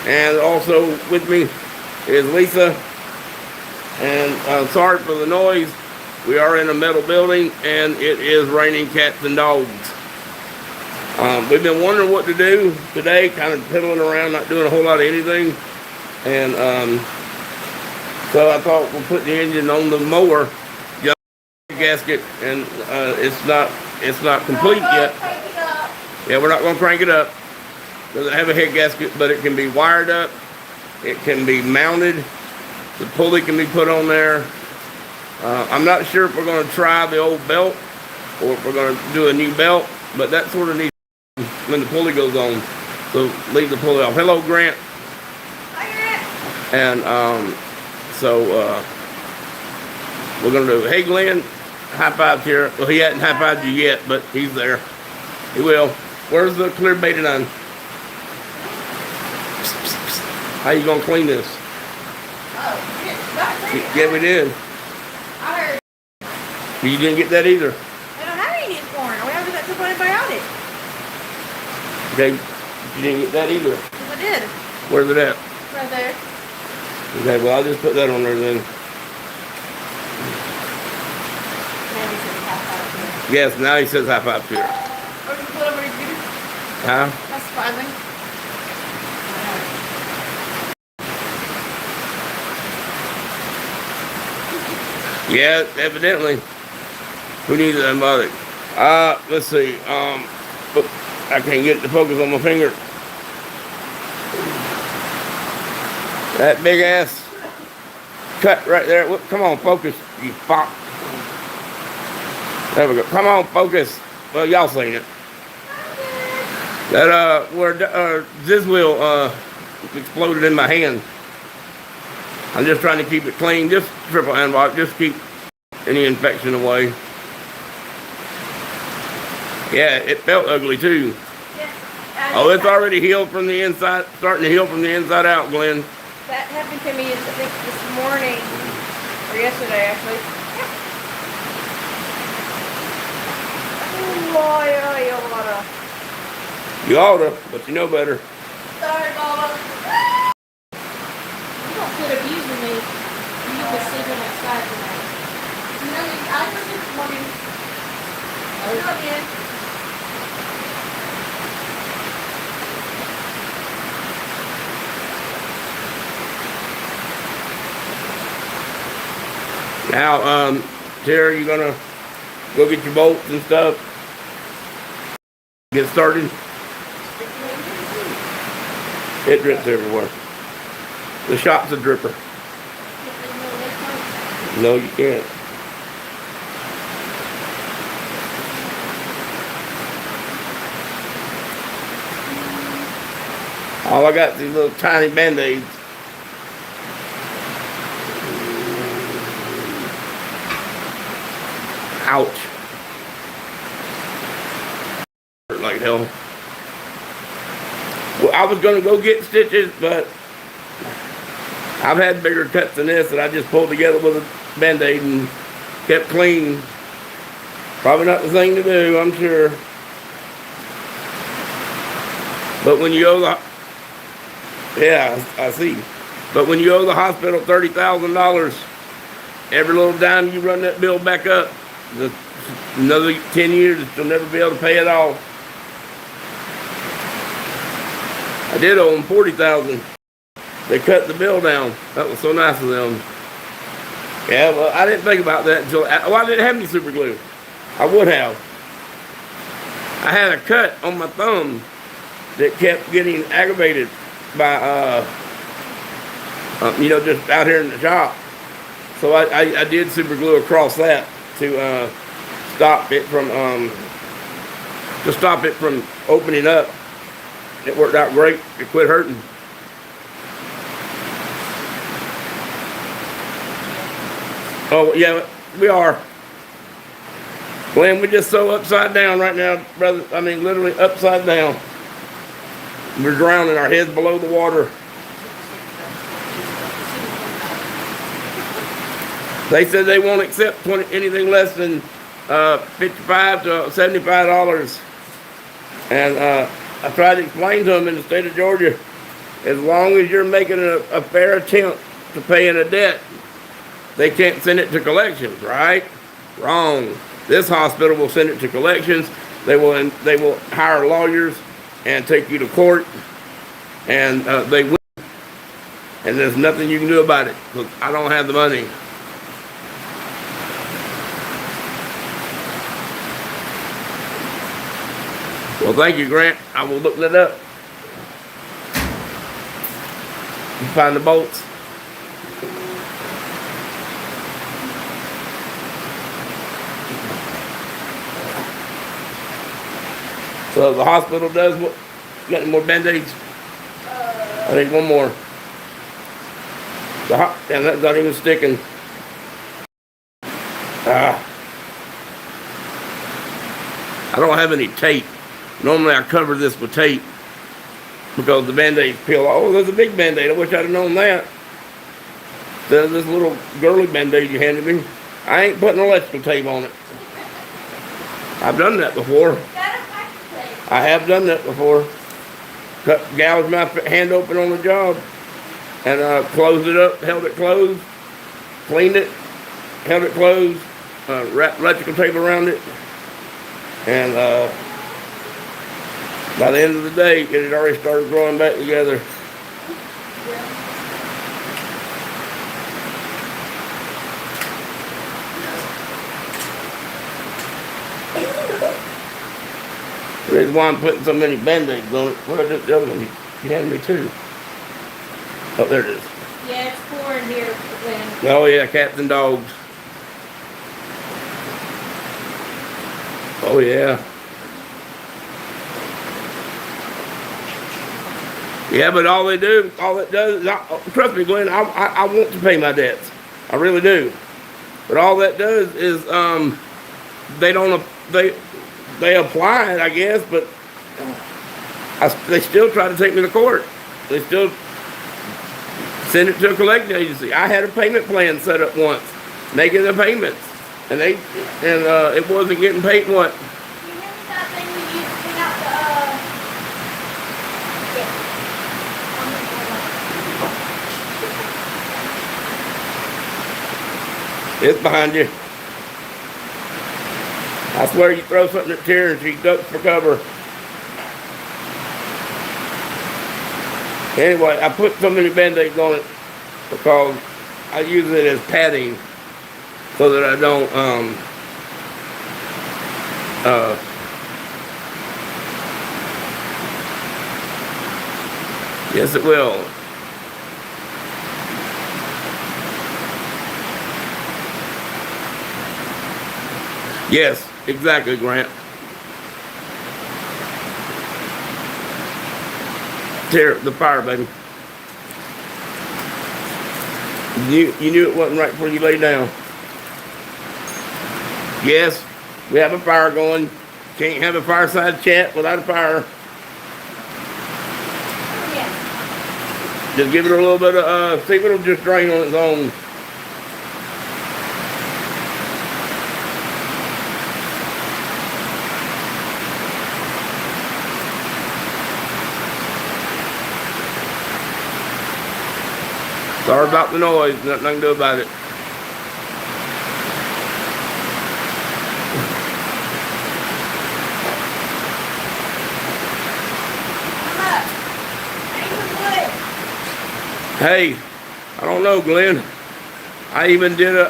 And also with me is Lisa. And sorry for the noise. We are in a metal building and it is raining cats and dogs. We've been wondering what to do today, kind of piddling around, not doing a whole lot of anything. And so I thought we'll put the engine on the mower gasket, and it's not complete yet. Yeah, we're not going to crank it up. Doesn't have a head gasket, but it can be wired up. It can be mounted. The pulley can be put on there. I'm not sure if we're going to try the old belt or if we're going to do a new belt, but that sort of needs when the pulley goes on. So leave the pulley off. Hello, Grant. Hi, Grant. And so we're going to do, hey, Glenn, high five here. Well, he hasn't high fived you yet, but he's there. He will. Where's the clear betadine? How you going to clean this? Yeah, we did. I heard. You didn't get that either. I don't have any corn. We have that simple antibiotic. Okay, you didn't get that either. Yes, I did. Where's it at? Right there. Okay, well, I'll just put that on there then. Yes, now he says high five to her. Or you put over your computer. Huh? That's surprising. Yeah, evidently. Who needs an antibiotic? Let's see. I can't get the focus on my finger. That big ass cut right there. Look, come on, focus, you fop. There we go. Come on, focus. Well, y'all seen it. That where this wheel exploded in my hand. I'm just trying to keep it clean. Just triple antibiotic. Just keep any infection away. Yeah, it felt ugly too. Yes. Oh, it's already healed from the inside. Starting to heal from the inside out, Glenn. That happened to me, I think, this morning or yesterday, actually. You oughta, but you know better. Sorry, Mama. You don't quit abusing me. You need to sleep outside tonight. You know, I was this morning. Oh, no, again. Now, Terry, you gonna go get your bolts and stuff? Get started? It drips everywhere. The shop's a dripper. No, you can't. All I got is these little tiny band-aids. Ouch. Hurt like hell. Well, I was going to go get stitches, but I've had bigger cuts than this that I just pulled together with a band-aid and kept clean. Probably not the thing to do, I'm sure. But when you owe the... Yeah, I see. But when you owe the hospital $30,000, every little dime you run that bill back up, another 10 years, you'll never be able to pay it off. I did owe them $40,000. They cut the bill down. That was so nice of them. Yeah, well, I didn't think about that until... I didn't have any super glue. I would have. I had a cut on my thumb that kept getting aggravated by, just out here in the shop. So I did super glue across that to stop it from opening up. It worked out great. It quit hurting. Oh yeah, we are. Glenn, we're just so upside down right now, brother. I mean, literally upside down. We're drowning. Our heads below the water. They said they won't accept anything less than $55 to $75. And I tried to explain to them in the state of Georgia as long as you're making a fair attempt to paying a debt, they can't send it to collections, right? Wrong. This hospital will send it to collections. They will hire lawyers and take you to court, and they will. And there's nothing you can do about it because I don't have the money. Well, thank you, Grant. I will look that up. You find the bolts. So the hospital does what? You got any more band-aids? I need one more. And that's not even sticking. I don't have any tape. Normally I cover this with tape because the band-aids peel off. Oh, there's a big band-aid. I wish I'd have known that. There's this little girly band-aid you handed me. I ain't putting electrical tape on it. I've done that before. I have done that before. Gouged my hand open on the job and closed it up, held it closed, cleaned it, held it closed, wrapped electrical tape around it, and by the end of the day, it had already started growing back together. The reason why I'm putting so many band-aids on it. What is the other one? You handed me two. Oh, there it is. Yeah, it's 4 in here, Glenn. Oh yeah, cats and dogs. Oh yeah. Yeah, but all it does is, trust me, Glenn, I want to pay my debts. I really do. But all that does is, they apply it, I guess, but they still try to take me to court. They still send it to a collection agency. I had a payment plan set up once, making the payments, and it wasn't getting paid what. You remember that thing we used to clean out the, It's behind you. I swear you throw something at Tara and she ducks for cover. Anyway, I put so many band-aids on it because I use it as padding so that I don't, yes it will. Yes, exactly, Grant. Here, the fire, baby. You knew it wasn't right before you lay down. Yes, we have a fire going. Can't have a fireside chat without a fire. yeah. Just give it a little bit of, see if it'll just drain on its own. Sorry about the noise, nothing I can do about it. Hey, I don't know, Glenn. I even did a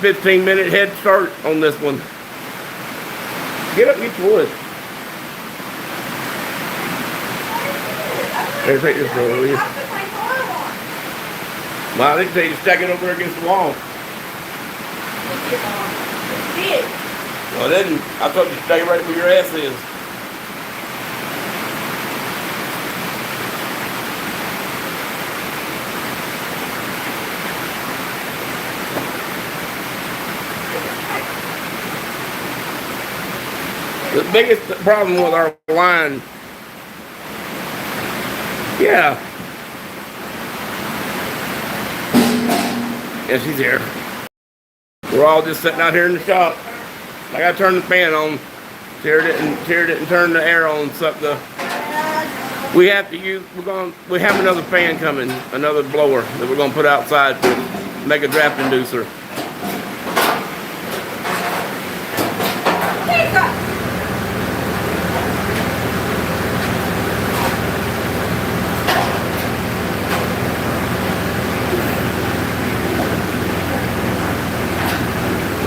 15-minute head start on this one. Get up and get your wood. Here, take this one, will you? Well, I didn't tell you to stack it over against the wall. Well, I didn't. I thought you stay right where your ass is. The biggest problem with our line, yeah. Yeah, she's here. We're all just sitting out here in the shop. I gotta turn the fan on. Tara didn't turn the air on, suck the. We have to use, we have another fan coming, another blower that we're gonna put outside to make a draft inducer.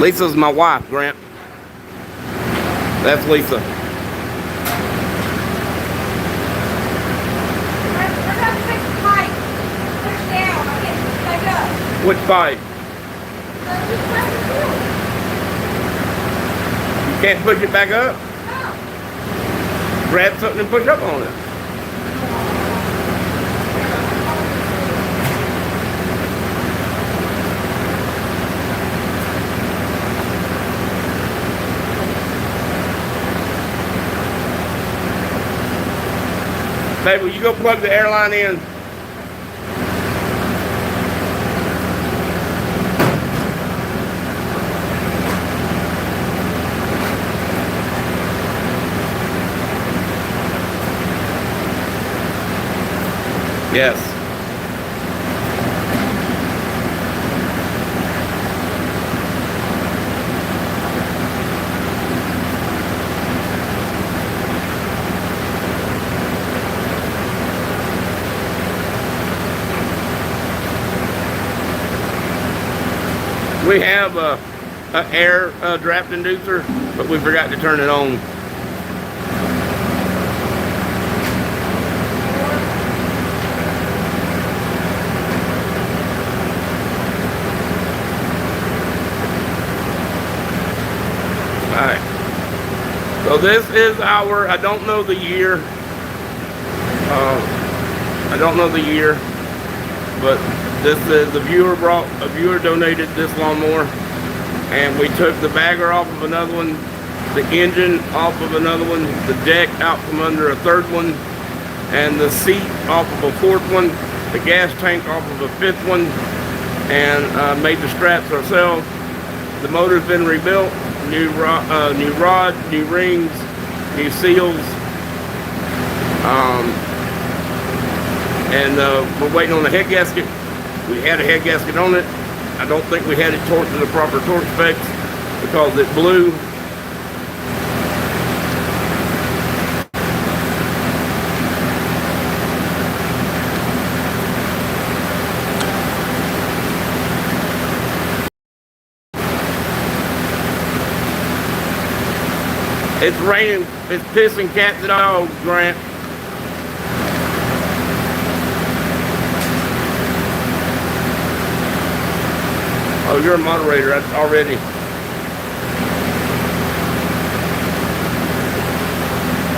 Lisa's my wife, Grant. That's Lisa. Which pipe? You can't push it back up? No. Grab something and push up on it. Babe, will you go plug the airline in? Yes. We have a air draft inducer, but we forgot to turn it on. Alright, so this is our, I don't know the year, but this is, the viewer donated this lawnmower, and we took the bagger off of another one, the engine off of another one, the deck out from under a third one, and the seat off of a fourth one, the gas tank off of a fifth one, and made the straps ourselves. The motor's been rebuilt. New rod, new rings, new seals, and we're waiting on the head gasket. We had a head gasket on it. I don't think we had it torqued to the proper torque specs because it blew. It's raining, it's pissing cats and dogs, Grant. Oh, you're a moderator already.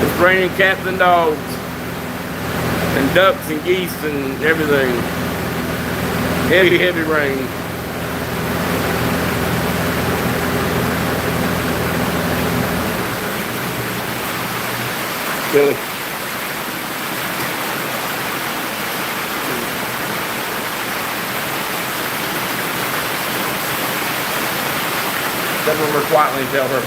It's raining cats and dogs. And ducks and geese and everything. Heavy, heavy rain. Billy. Step over quietly and tell her.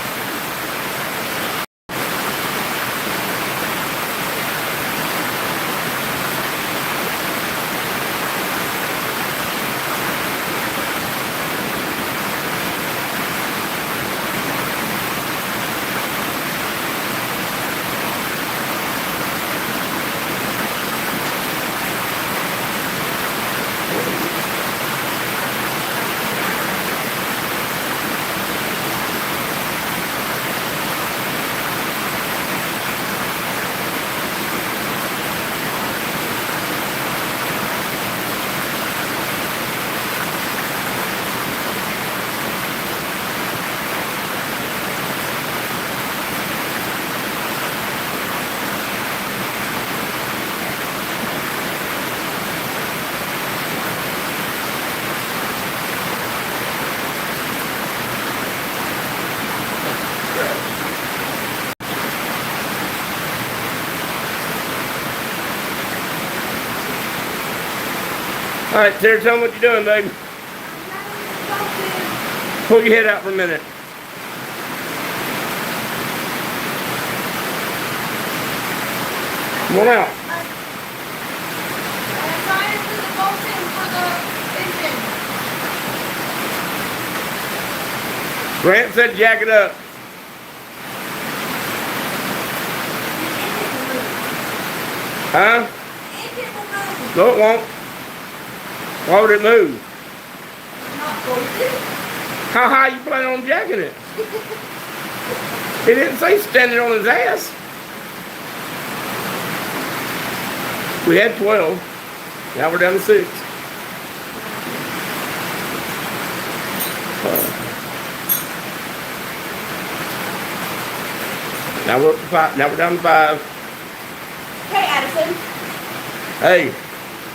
All right, Terry, tell me what you're doing, baby. Pull your head out for a minute. Come on out. Grant said jack it up. Huh? No, it won't. Why would it move? How high you planning on jacking it? He didn't say standing on his ass. We had 12. Now we're down to 6. Now we're up to 5. Now we're down to 5. Hey, Addison. Hey,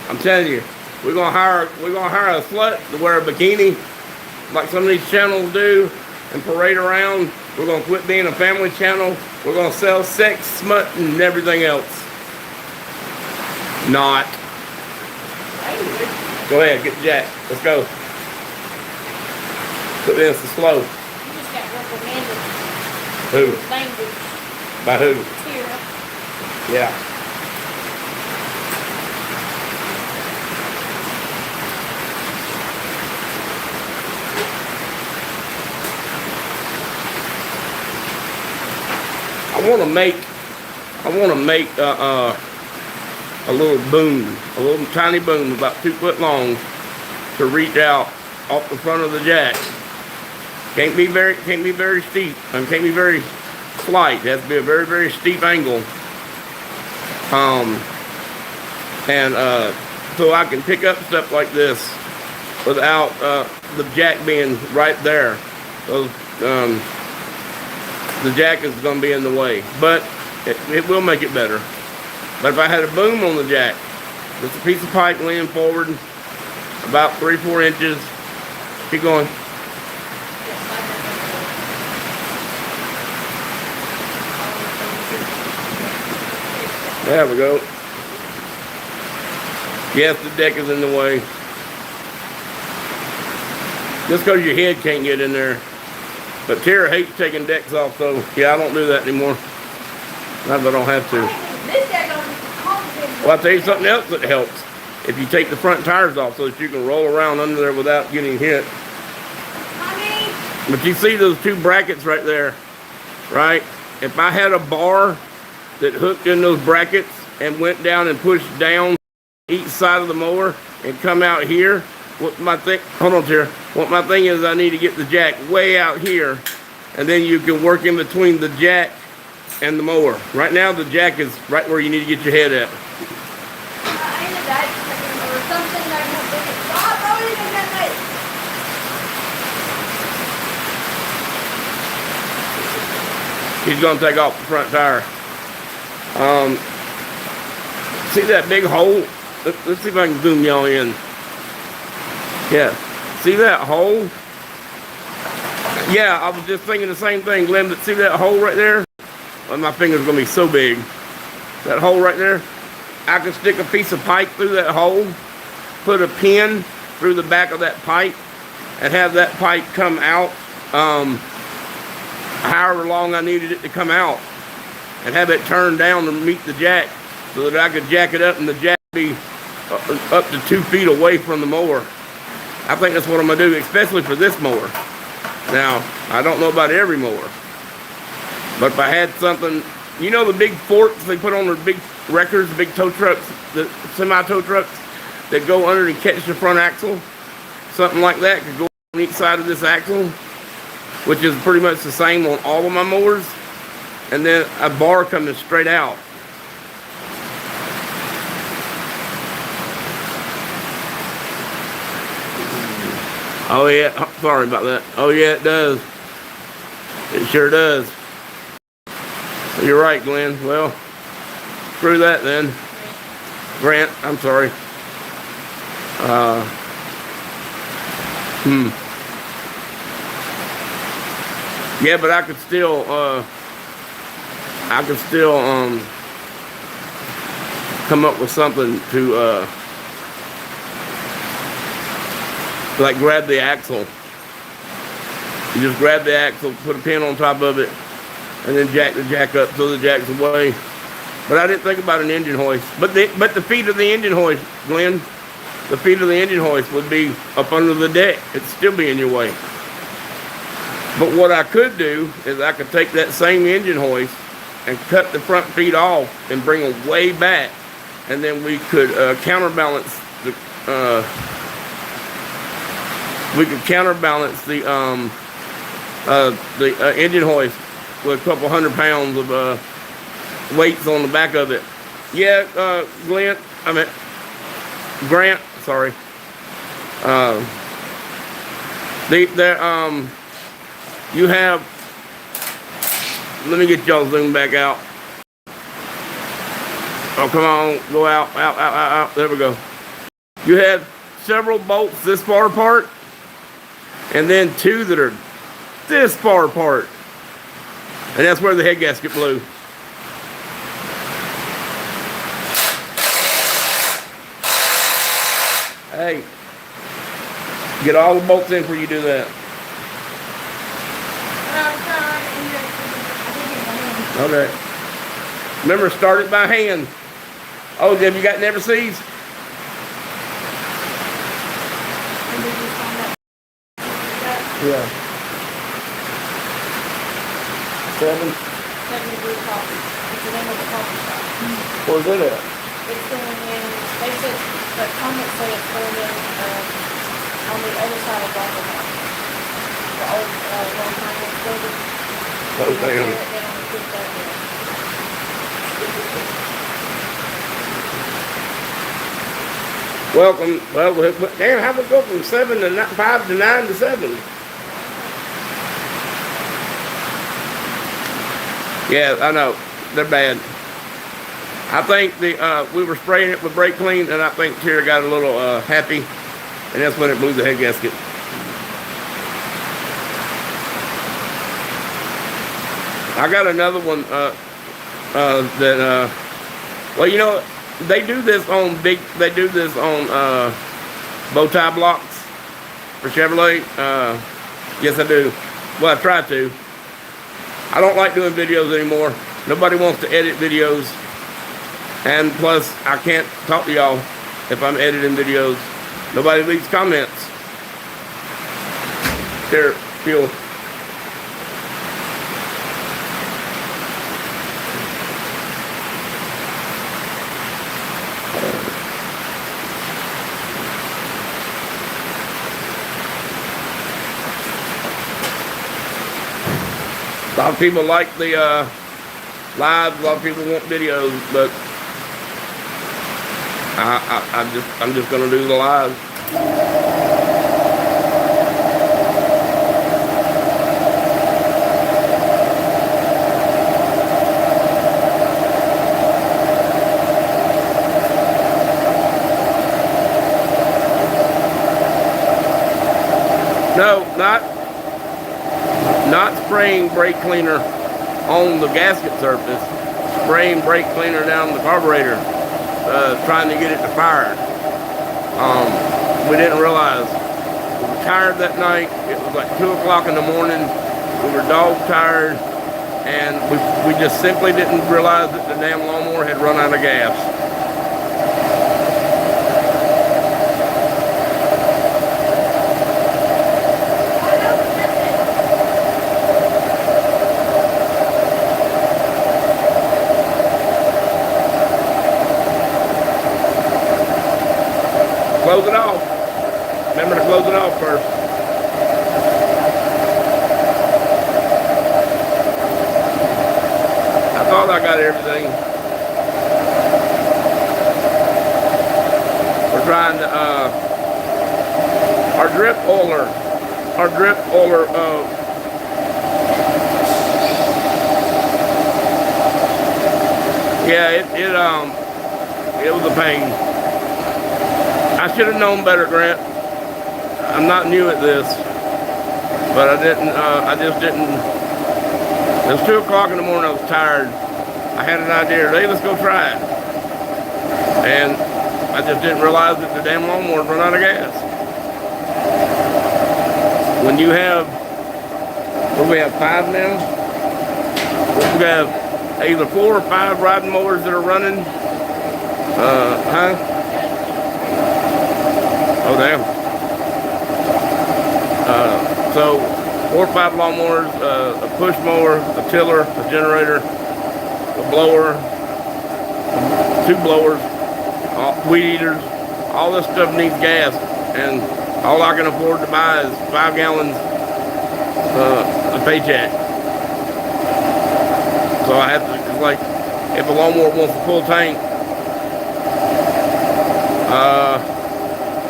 I'm telling you, we're gonna hire a slut to wear a bikini like some of these channels do and parade around. We're gonna quit being a family channel. We're gonna sell sex, smut, and everything else. Not. Go ahead, get the jack. Let's go. Put this to slow. You just got reprimanded. Who? With language. By who? Tara. Yeah. I want to make a little boom, a little tiny boom about 2 foot long to reach out off the front of the jack. Can't be very steep, and can't be very slight. It has to be a very, very steep angle. So I can pick up stuff like this without the jack being right there. So the jack is going to be in the way, but it will make it better. But if I had a boom on the jack, just a piece of pipe leaning forward about 3-4 inches. Keep going. There we go. Yes, the deck is in the way. Just because your head can't get in there. But Tara hates taking decks off, so yeah, I don't do that anymore. Not that I don't have to. Well, I'll tell you something else that helps. If you take the front tires off so that you can roll around under there without getting hit. But you see those 2 brackets right there, right? If I had a bar that hooked in those brackets and went down and pushed down each side of the mower and come out here, what my thing, hold on, Tara. What my thing is, I need to get the jack way out here, and then you can work in between the jack and the mower. Right now, the jack is right where you need to get your head at. He's gonna take off the front tire. See that big hole? Let's see if I can zoom y'all in. Yeah, see that hole? Yeah, I was just thinking the same thing, Glenn, but see that hole right there? Well, my finger's gonna be so big. That hole right there? I can stick a piece of pipe through that hole, put a pin through the back of that pipe, and have that pipe come out however long I needed it to come out, and have it turned down to meet the jack so that I could jack it up and the jack be up to 2 feet away from the mower. I think that's what I'm going to do, especially for this mower. Now, I don't know about every mower, but if I had something, you know the big forks they put on their big wreckers, big tow trucks, the semi-tow trucks that go under and catch the front axle? Something like that could go on each side of this axle, which is pretty much the same on all of my mowers, and then a bar coming straight out. Oh yeah, sorry about that. Oh yeah, it does. It sure does. You're right, Glenn. Well, screw that then. Grant, I'm sorry. Yeah, but I could still come up with something to like grab the axle. You just grab the axle, put a pin on top of it, and then jack the jack up so the jack's away. But I didn't think about an engine hoist. But the feet of the engine hoist, Glenn, the feet of the engine hoist would be up under the deck. It'd still be in your way. But what I could do is I could take that same engine hoist and cut the front feet off and bring them way back, and then we could counterbalance the engine hoist with a couple 100 pounds of weights on the back of it. Yeah, Grant, sorry. You have, let me get y'all zoom back out. Oh, come on, go out, there we go. You have several bolts this far apart, and then two that are this far apart. And that's where the head gasket blew. Hey, get all the bolts in before you do that. Okay. Remember, start it by hand. Oh, have you got never sees? Yeah. 7. 7 Brew Coffee. It's the name of the coffee shop. Where's it at? It's going in, they said, the comments say it's going in, on the other side of Bronco House. The old, long-time building. Oh, damn. Tear it down and put that in. Welcome. Well, damn, how we go from 7 to 5 to 9 to 7? Yeah, I know. They're bad. I think we were spraying it with brake clean, and I think Tara got a little happy, and that's when it blew the head gasket. I got another one well, you know, they do this on bow tie blocks for Chevrolet. Yes, I do. Well, I try to. I don't like doing videos anymore. Nobody wants to edit videos. And plus, I can't talk to y'all if I'm editing videos. Nobody leaves comments. Here, feel. A lot of people like the live. A lot of people want videos, but I'm just gonna do the live. No, not spraying brake cleaner on the gasket surface, spraying brake cleaner down the carburetor, trying to get it to fire. We didn't realize. We were tired that night. It was like 2 o'clock in the morning. We were dog tired, and we just simply didn't realize that the damn lawnmower had run out of gas. Close it off. Remember to close it off first. I thought I got everything. We're trying to, our drip oiler, yeah, it was a pain. I should have known better, Grant. I'm not new at this, but I just didn't. It was 2 o'clock in the morning, I was tired. I had an idea, hey, let's go try it. And I just didn't realize that the damn lawnmower run out of gas. When you have, what do we have, 5 now? We have either 4 or 5 riding mowers that are running. Oh, damn. So 4 or 5 lawnmowers, a push mower, a tiller, a generator, a blower, 2 blowers, weed eaters. All this stuff needs gas, and all I can afford to buy is 5 gallons a paycheck. So I have to, it's like, if a lawnmower wants a full tank,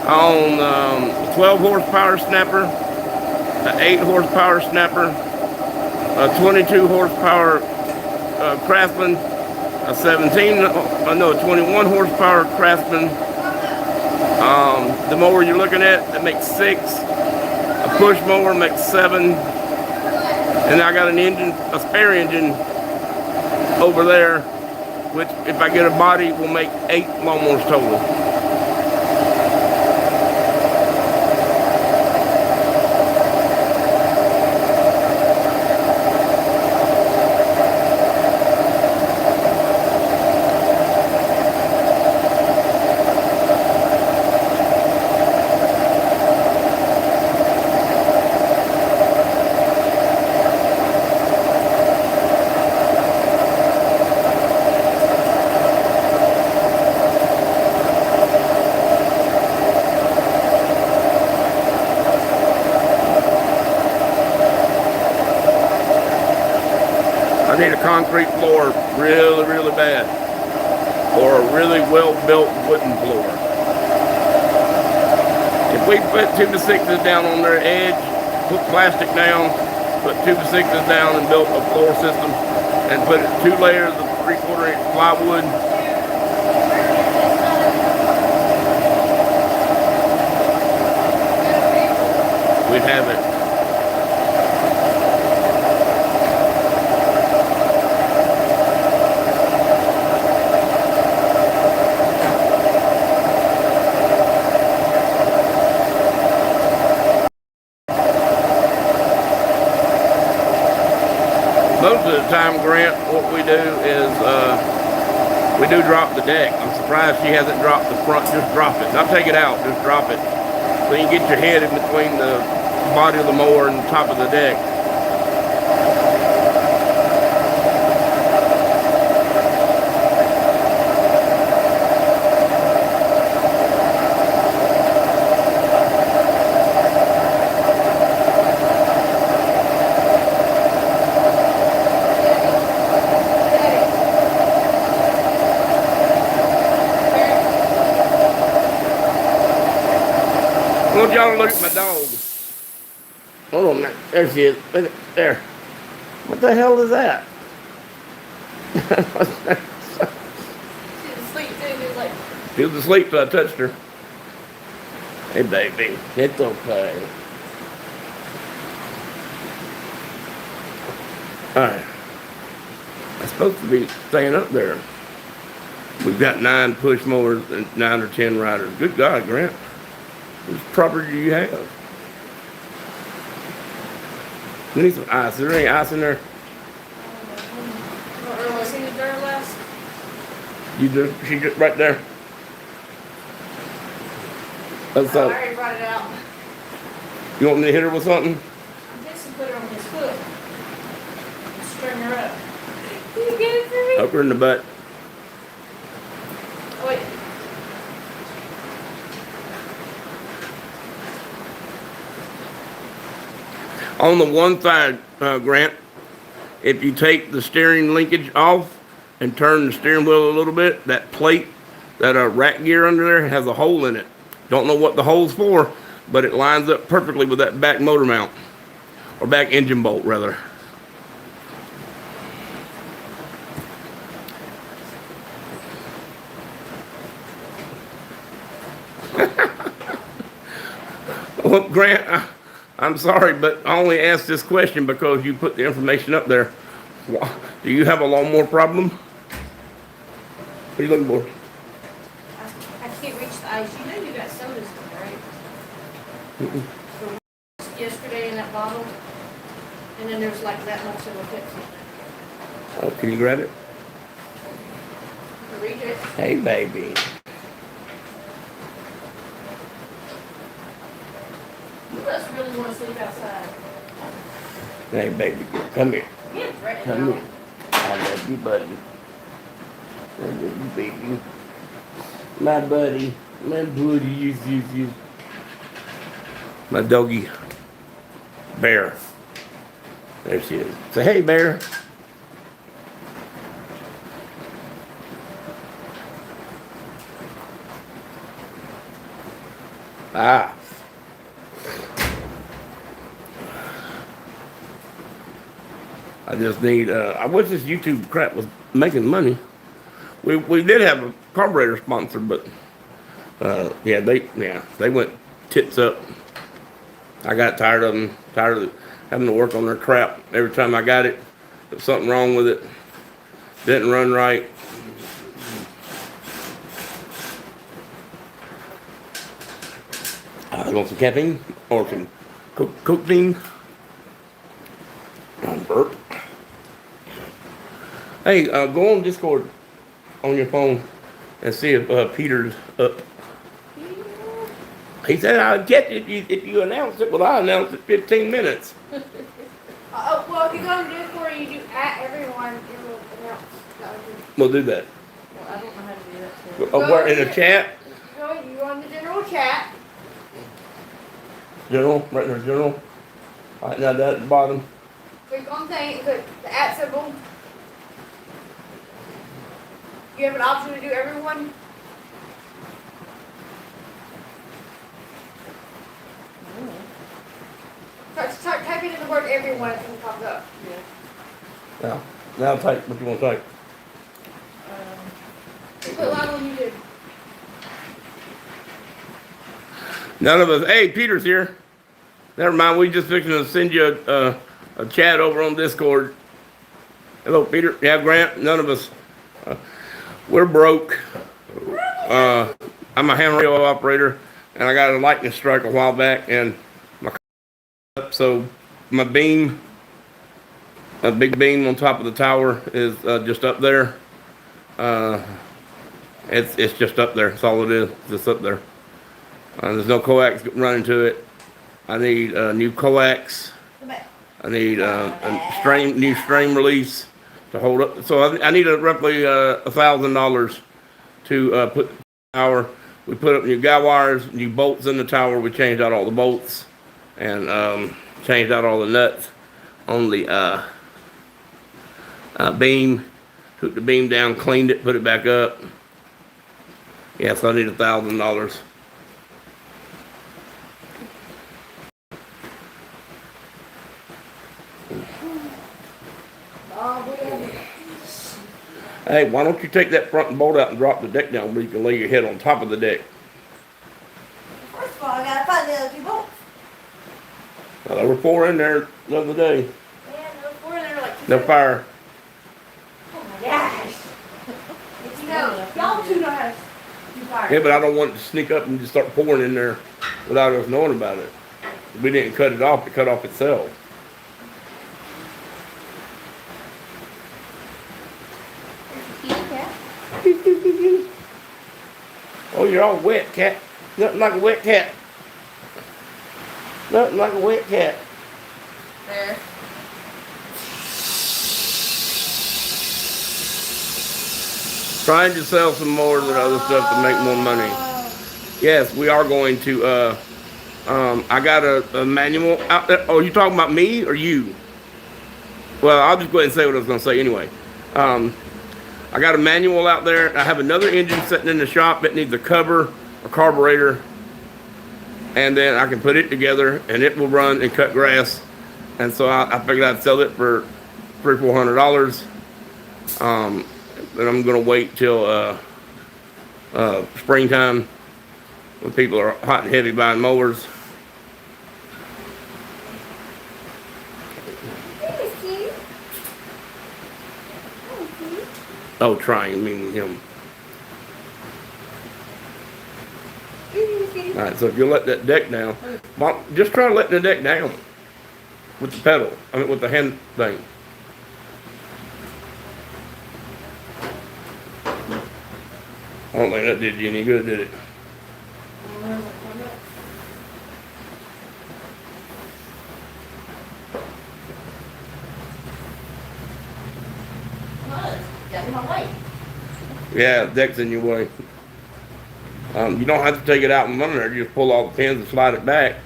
I own a 12 horsepower snapper, an 8 horsepower snapper, a 22 horsepower Craftsman, a 21 horsepower Craftsman. The mower you're looking at, that makes 6. A push mower makes 7. And I got an engine, a spare engine over there, which if I get a body will make 8 lawnmowers total. I need a concrete floor really, really bad, or a really well-built wooden floor. If we put 2x6s down on their edge, put plastic down, put 2x6s down and built a floor system, and put 2 layers of 3/4 inch plywood, we'd have it. Most of the time, Grant, what we do is we do drop the deck. I'm surprised she hasn't dropped the front. Just drop it. Not take it out. Just drop it. So you get your head in between the body of the mower and the top of the deck. I want y'all to look at my dog. Hold on now. There she is. Look at there. What the hell is that? She was asleep too. He was like, She was asleep, so I touched her. Hey, baby. It's okay. Alright. I'm supposed to be staying up there. We've got 9 push mowers and 9 or 10 riders. Good God, Grant. Which property do you have? We need some ice. Is there any ice in there? oh, was he there last? You just, she just right there. That's I already brought it out. You want me to hit her with something? I'm just put her on his foot. And string her up. Can you get it for me? Up her in the butt. Oh, wait. On the one side, Grant, if you take the steering linkage off and turn the steering wheel a little bit, that plate, that rack gear under there has a hole in it. Don't know what the hole's for, but it lines up perfectly with that back motor mount, or back engine bolt rather. Well, Grant, I'm sorry, but I only asked this question because you put the information up there. Do you have a lawnmower problem? What are you looking for? I can't reach the ice. You know you got sodas in there, right? Yesterday in that bottle. And then there's like that much of a Pepsi in there. Oh, can you grab it? Read it. Hey, baby. You must really want to sleep outside. Hey, baby, come here. Yeah, right Come now. here. I love you, buddy. I love you, baby. My buddy. My buddy. Yes. My doggy. Bear. There she is. Say, hey, Bear. Ah. I just need, I wish this YouTube crap was making money. We did have a carburetor sponsor, but, yeah, they went tits up. I got tired of them, tired of having to work on their crap. Every time I got it, there was something wrong with it. Didn't run right. You want some caffeine or some cocaine? Burp. Hey, go on Discord on your phone and see if Peter's up. He said I'd get it if you announce it. Well, I announced it 15 minutes. Well, if you go on Discord and you do at everyone, it will announce. We'll do that. Well, I don't know how to do that. So. Oh, where in the chat? You go in the general chat. General, right there, general. All right, now that at the bottom. Click on thing, click the at symbol. You have an option to do everyone. Start typing in the word everyone and it comes up. Yeah. Now type what you want to type. Put loud when you do. None of us. Hey, Peter's here. Never mind. We just fixing to send you a chat over on Discord. Hello, Peter. Yeah, Grant. None of us. We're broke. I'm a hand radio operator, and I got a lightning strike a while back, and my so my beam, a big beam on top of the tower, is just up there. It's just up there. That's all it is. Just up there. There's no coax running to it. I need new coax. I need a new stream release to hold up. So I need roughly $1,000 to put the tower. We put up new guy wires, new bolts in the tower. We changed out all the bolts and changed out all the nuts on the beam. Took the beam down, cleaned it, put it back up. Yeah, so I need $1,000. Hey, why don't you take that front bolt out and drop the deck down where you can lay your head on top of the deck? First of all, I gotta find the other two bolts. Well, there were 4 in there the other day. Yeah, there were 4 in there like. No fire. Oh my gosh. You know, y'all two know how to do fire. Yeah, but I don't want it to sneak up and just start pouring in there without us knowing about it. We didn't cut it off, it cut off itself. Oh, you're all wet, cat. Nothing like a wet cat. Nothing like a wet cat. There. Trying to sell some more of the other stuff to make more money. Yes, we are going to, I got a manual out there. Oh, you talking about me or you? Well, I'll just go ahead and say what I was going to say anyway. I got a manual out there. I have another engine sitting in the shop that needs a cover, a carburetor, and then I can put it together and it will run and cut grass. And so I figured I'd sell it for $300-400. And I'm gonna wait till springtime when people are hot and heavy buying mowers. Oh, trying, meaning him. All right, so if you let that deck down, well, just try letting the deck down with the pedal. I mean, with the hand thing. I don't think that did you any good, did it? my way. Yeah, deck's in your way. You don't have to take it out from under there. You just pull all the pins and slide it back.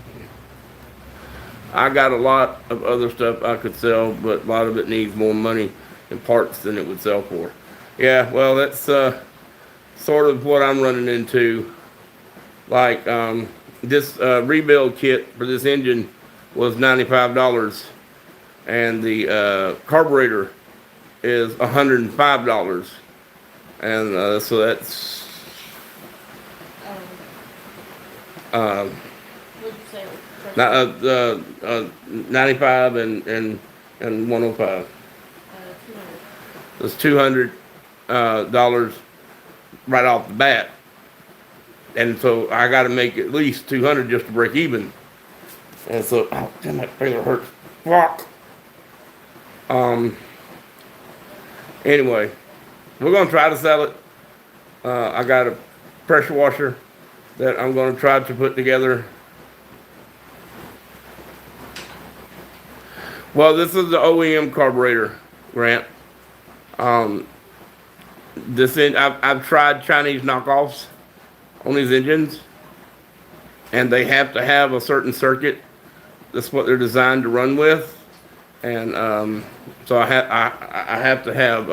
I got a lot of other stuff I could sell, but a lot of it needs more money and parts than it would sell for. Yeah, well, that's sort of what I'm running into. Like, this rebuild kit for this engine was $95, and the carburetor is $105, and so that's What'd you say? 95 and 105. 200. It's $200 right off the bat, and so I got to make at least 200 just to break even. And so, oh, damn, that finger hurts. Fuck. Anyway, we're gonna try to sell it. I got a pressure washer that I'm gonna try to put together. Well, this is the OEM carburetor, Grant. I've tried Chinese knockoffs on these engines, and they have to have a certain circuit. That's what they're designed to run with, and so I have to have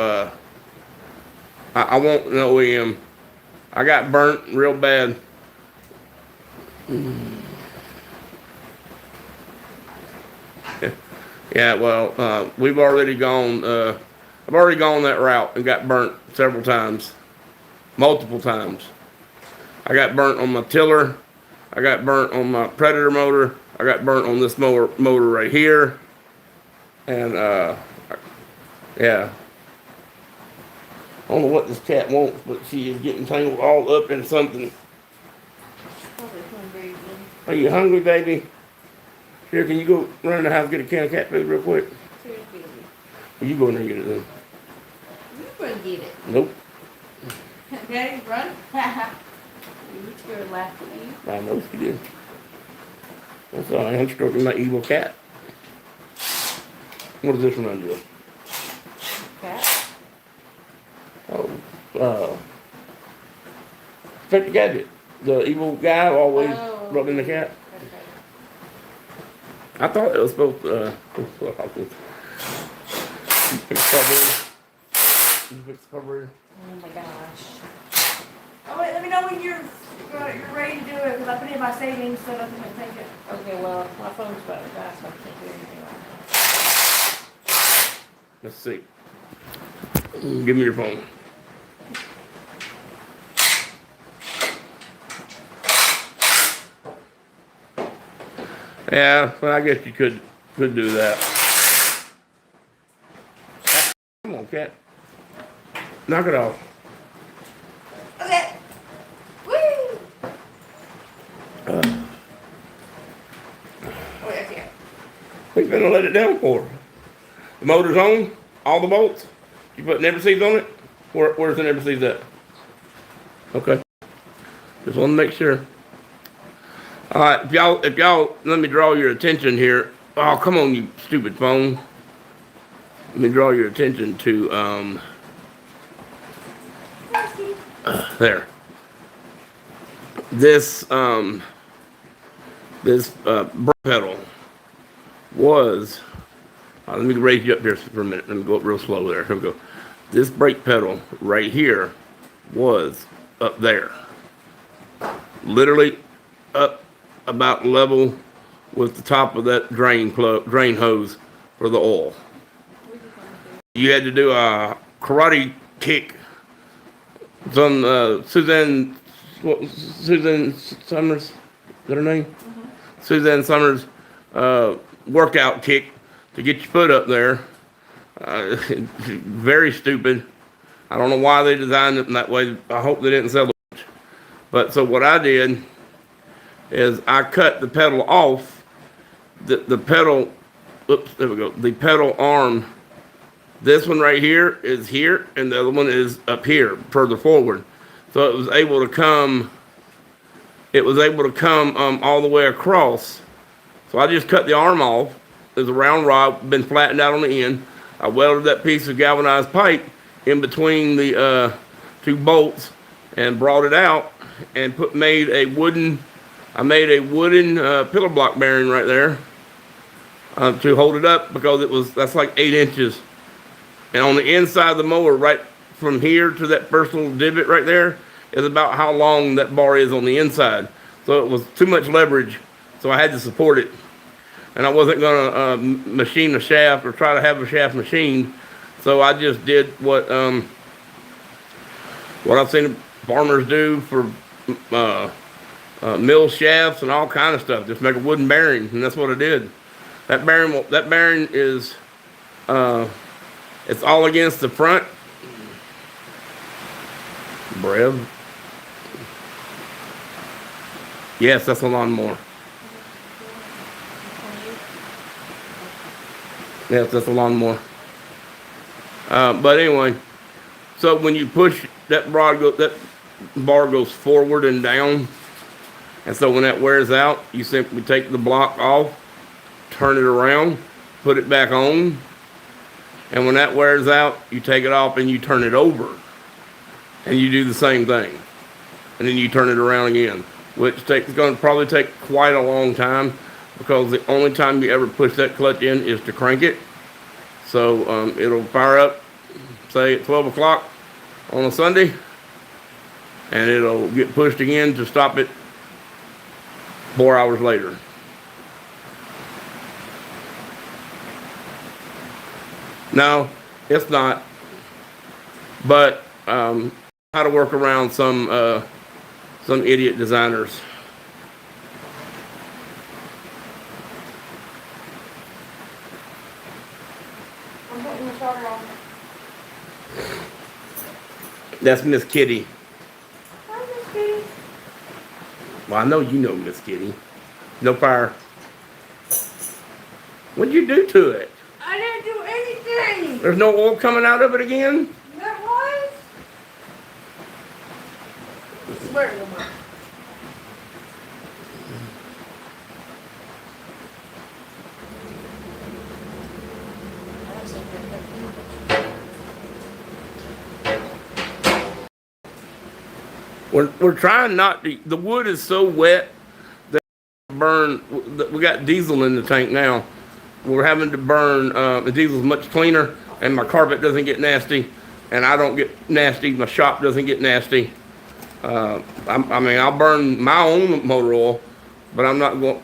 I want an OEM. I got burnt real bad. Yeah, well, we've already gone. I've already gone that route and got burnt several times, multiple times. I got burnt on my tiller. I got burnt on my Predator motor. I got burnt on this motor right here. And, yeah. I don't know what this cat wants, but she is getting tangled all up in something. Probably hungry again. Are you hungry, baby? Here, can you go run in the house and get a can of cat food real quick? Seriously. Well, you go in there and get it then. You go and get it. Nope. Okay, run. You scared laugh at you. I know she did. That's all right. I'm stroking my evil cat. What does this one undo? Cat. Oh, Inspector Gadget. The evil guy always Oh. rubbing the cat. Okay. I thought it was supposed to, fix carburetor. Oh my gosh. Oh wait, let me know when you're ready to do it, because I put in my savings so nothing can take it. Okay, well, my phone's about to die, so I can't do anything right now. Let's see. Give me your phone. Yeah, well, I guess you could do that. Come on, cat. Knock it off. Okay. Woo! Oh wait, I can't. What you gonna let it down for? The motor's on, all the bolts. You put never seeds on it? Where's the never seeds at? Okay. Just want to make sure. All right, if y'all let me draw your attention here. Oh, come on, you stupid phone. Let me draw your attention to there. This brake pedal was. Let me raise you up here for a minute. Let me go up real slow there. Here we go. This brake pedal right here was up there. Literally up about level with the top of that drain hose for the oil. You had to do a karate kick. Some Suzanne Summers, is that her name? Mm-hmm. Suzanne Summers workout kick to get your foot up there. Very stupid. I don't know why they designed it in that way. I hope they didn't sell it. But so what I did is I cut the pedal off. The pedal, oops, there we go. The pedal arm. This one right here is here, and the other one is up here, further forward. So it was able to come. It was able to come all the way across. So I just cut the arm off. There's a round rod, been flattened out on the end. I welded that piece of galvanized pipe in between the two bolts and brought it out and made a wooden pillar block bearing right there to hold it up, because that's like 8 inches. And on the inside of the mower, right from here to that first little divot right there, is about how long that bar is on the inside. So it was too much leverage, so I had to support it. And I wasn't gonna machine a shaft or try to have a shaft machined, so I just did what I've seen farmers do for mill shafts and all kind of stuff. Just make a wooden bearing, and that's what I did. That bearing is it's all against the front. Brev. Yes, that's a lawnmower. Yes, that's a lawnmower. But anyway, so when you push that bar goes forward and down, and so when that wears out, you simply take the block off, turn it around, put it back on, and when that wears out, you take it off and you turn it over, and you do the same thing, and then you turn it around again, which is going to probably take quite a long time, because the only time you ever push that clutch in is to crank it. So it'll fire up, say at 12 o'clock on a Sunday, and it'll get pushed again to stop it 4 hours later. No, it's not. But how to work around some idiot designers. I'm putting the starter on. That's Miss Kitty. Hi, Miss Kitty. Well, I know you know Miss Kitty. No fire. What'd you do to it? I didn't do anything. There's no oil coming out of it again? That was? I swear to God. We're trying not to. The wood is so wet that burn. We got diesel in the tank now. We're having to burn. The diesel's much cleaner, and my carpet doesn't get nasty, and I don't get nasty. My shop doesn't get nasty. I mean, I'll burn my own motor oil, but I'm not going.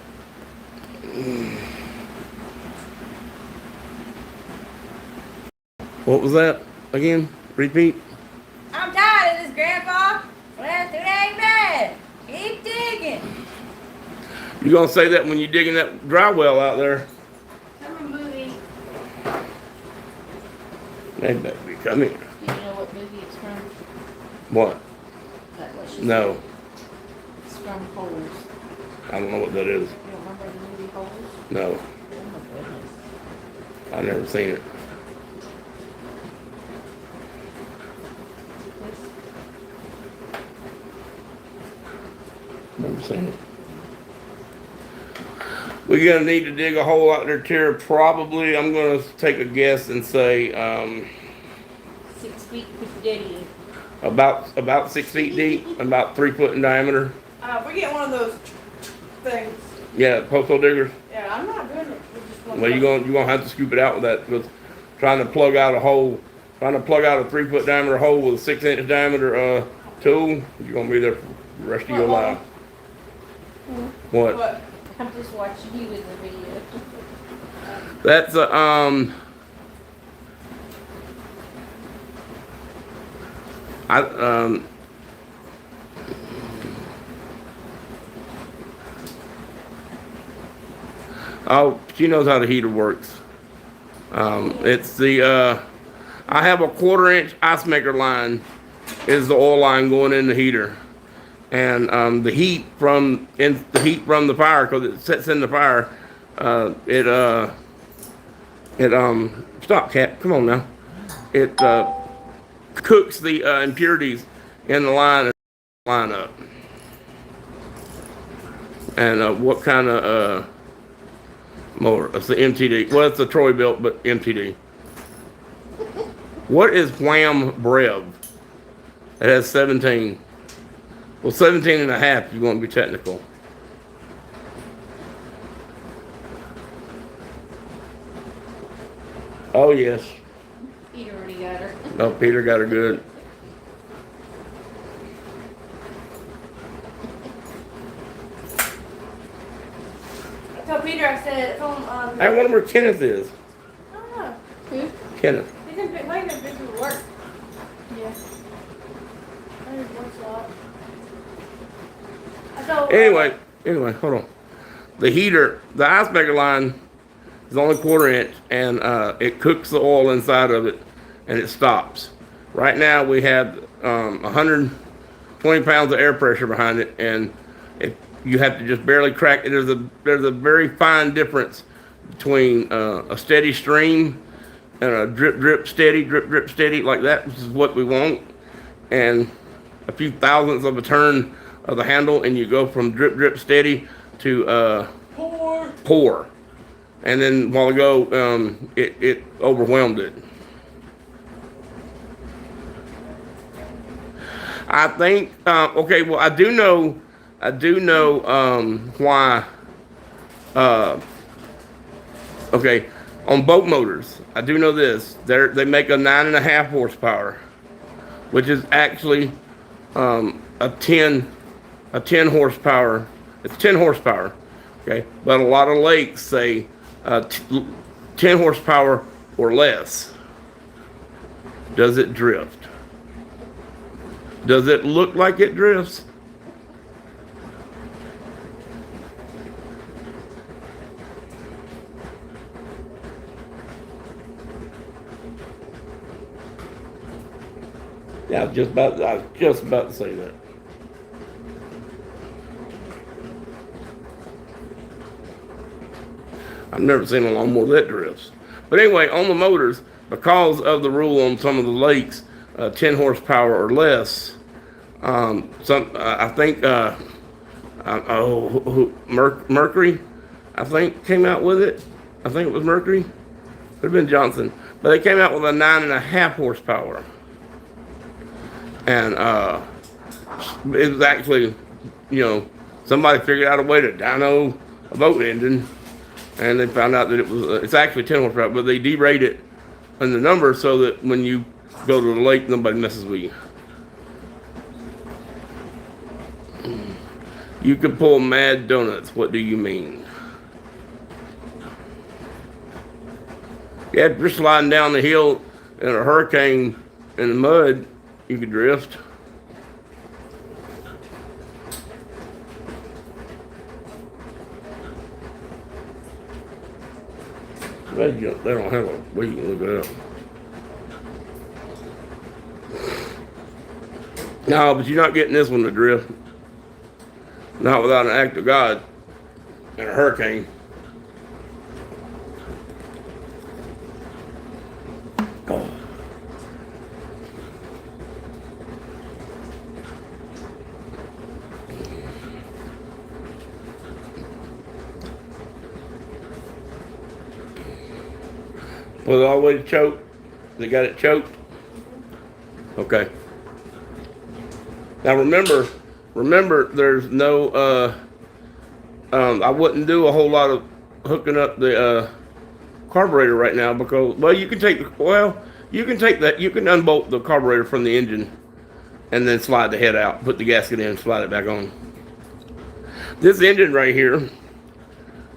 What was that again? Repeat. I'm tired of this, Grandpa. Well, it ain't bad. Keep digging. You gonna say that when you're digging that dry well out there? Come on, movie. They better be coming. Do you know what movie it's from? What? That what she No, said? It's from Holes. I don't know what that is. You don't remember the movie Holes? No, Oh my goodness. I've never seen it. Never seen it. We're gonna need to dig a hole out there, Tara. Probably, I'm gonna take a guess and say 6 feet with Daddy. about 6 feet deep, about 3 foot in diameter. We're getting one of those things. Yeah, postal diggers. Yeah, I'm not doing it. We're just one Well, you're gonna have to scoop it out with that, because trying to plug out a 3 foot diameter hole with a 6 inch diameter tool, you're gonna be there for the rest of your life. What? What? I'm just watching you in the video. That's oh, she knows how the heater works. It's the I have a 1/4 inch ice maker line is the oil line going in the heater, and the heat from the fire, because it sets in the fire, stop, cat, come on now, it cooks the impurities in the line and line up. And what kind of motor? It's the MTD. Well, it's a Troy-Bilt, but MTD. What is Wham Brev? It has 17. Well, 17 and a half, if you want to be technical. Oh, yes. Peter already got her. Oh, Peter got her good. I told Peter, I said, I wonder where Kenneth is. I don't know. Who? Kenneth. He's in, waiting to busy with work. Yeah. I just works a lot. I told, Anyway, hold on. The heater, the ice maker line is only 1/4 inch, and it cooks the oil inside of it, and it stops. Right now we have 120 pounds of air pressure behind it, and you have to just barely crack it. There's a very fine difference between a steady stream and a drip steady like that, which is what we want, and a few thousandths of a turn of the handle, and you go from drip steady to pour. And then a while ago, it overwhelmed it. I think okay. Well, I do know why. Okay, on boat motors, I do know this. They make a 9.5 horsepower, which is actually a 10 horsepower. It's 10 horsepower. Okay, but a lot of lakes say 10 horsepower or less. Does it drift? Does it look like it drifts? Yeah, I was just about to say that. I've never seen a lawnmower that drifts. But anyway, on the motors, because of the rule on some of the lakes, 10 horsepower or less, I think Mercury, I think, came out with it. I think it was Mercury. Could have been Johnson. But they came out with a 9.5 horsepower. And it was actually, somebody figured out a way to dyno a boat engine. And they found out that it's actually 10 horsepower, but they derate it in the number so that when you go to the lake, nobody messes with you. You could pull mad donuts. What do you mean? Yeah, if you're sliding down the hill in a hurricane in the mud, you could drift. They don't have a way you can look it up. No, but you're not getting this one to drift. Not without an act of God and a hurricane. Oh. Put it all the way to choke. They got it choked. Okay. Now remember, there's no. I wouldn't do a whole lot of hooking up the carburetor right now because you can take that. You can unbolt the carburetor from the engine, and then slide the head out. Put the gasket in, slide it back on. This engine right here.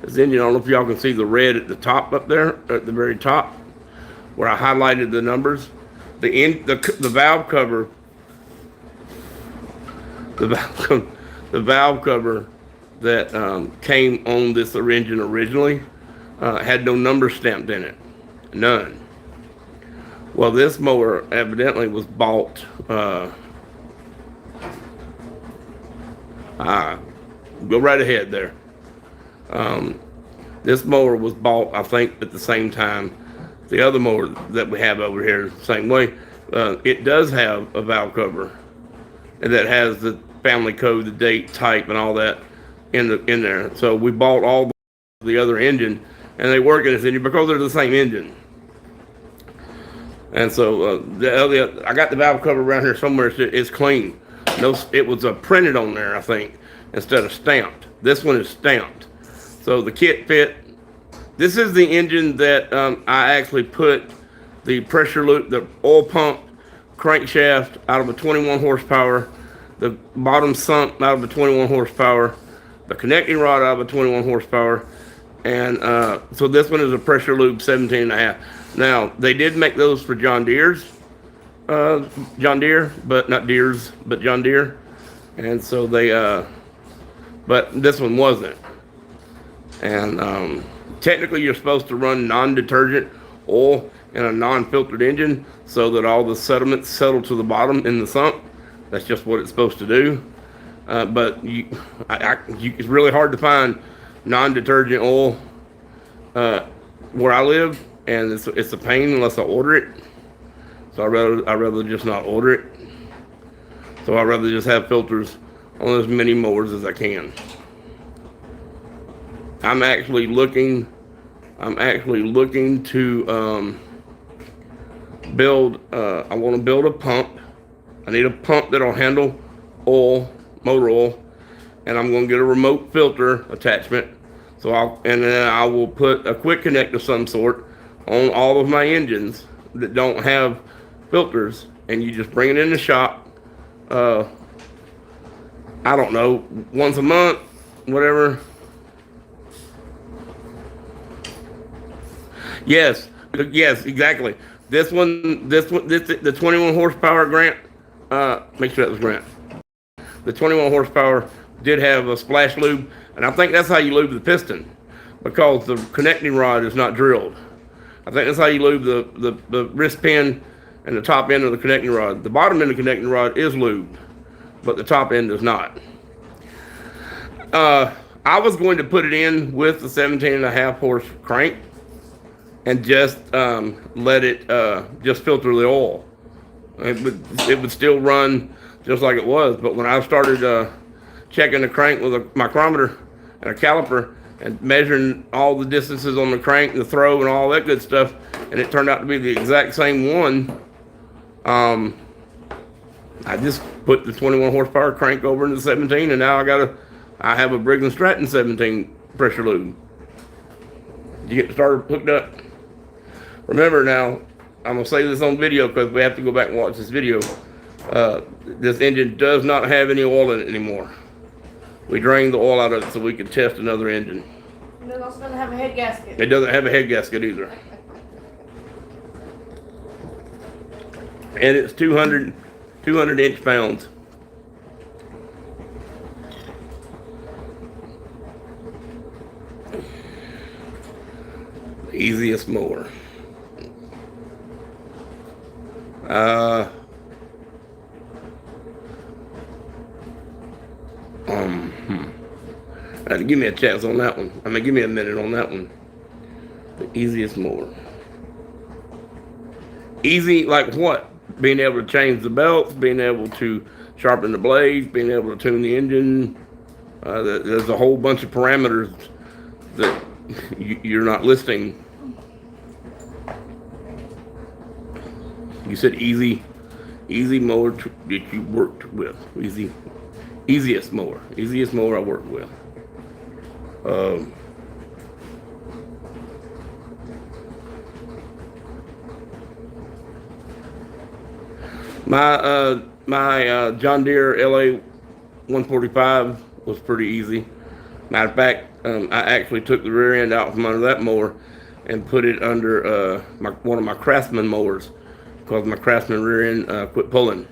This engine, I don't know if y'all can see the red at the top up there, at the very top, where I highlighted the numbers. The valve cover, the valve cover that came on this engine originally had no number stamped in it, none. Well, this mower evidently was bought. Go right ahead there. This mower was bought, I think, at the same time the other mower that we have over here, same way. It does have a valve cover, and that has the family code, the date, type, and all that in there. So we bought all the other engine, and they work in this engine because they're the same engine. And so I got the valve cover around here somewhere. It's clean. No, it was printed on there, I think, instead of stamped. This one is stamped. So the kit fit. This is the engine that I actually put the pressure loop, the oil pump crankshaft out of a 21 horsepower, the bottom sump out of a 21 horsepower, the connecting rod out of a 21 horsepower, and so this one is a pressure loop 17 and a half. Now, they did make those for John Deere, but not Deere's, but John Deere. And so they, but this one wasn't. And technically you're supposed to run non-detergent oil in a non-filtered engine so that all the sediments settle to the bottom in the sump. That's just what it's supposed to do. But it's really hard to find non-detergent oil where I live, and it's a pain unless I order it. So I'd rather just not order it. So I'd rather just have filters on as many mowers as I can. I'm actually looking to build. I want to build a pump. I need a pump that'll handle oil, motor oil, and I'm going to get a remote filter attachment. So then I will put a quick connect of some sort on all of my engines that don't have filters, and you just bring it in the shop. I don't know, once a month, whatever. Yes, exactly. This the 21 horsepower Grant. Make sure that was Grant. The 21 horsepower did have a splash lube, and I think that's how you lube the piston, because the connecting rod is not drilled. I think that's how you lube the wrist pin and the top end of the connecting rod. The bottom end of the connecting rod is lubed, but the top end is not. I was going to put it in with the 17.5 horse crank and just let it just filter the oil. It would still run just like it was, but when I started checking the crank with a micrometer and a caliper and measuring all the distances on the crank and the throw and all that good stuff, and it turned out to be the exact same one, I just put the 21 horsepower crank over into the 17, and now I have a Briggs & Stratton 17 pressure lube. You get the starter hooked up. Remember now, I'm going to say this on video because we have to go back and watch this video. This engine does not have any oil in it anymore. We drained the oil out of it so we could test another engine. And it also doesn't have a head gasket. It doesn't have a head gasket either. And it's 200 inch-pounds. The easiest mower. Give me a chance on that one. I mean, give me a minute on that one. The easiest mower. Easy, like what? Being able to change the belts, being able to sharpen the blades, being able to tune the engine. There's a whole bunch of parameters that you're not listing. You said easy mower that you worked with. Easiest mower I worked with. My John Deere LA 145 was pretty easy. Matter of fact, I actually took the rear end out from under that mower and put it under one of my Craftsman mowers, because my Craftsman rear end quit pulling,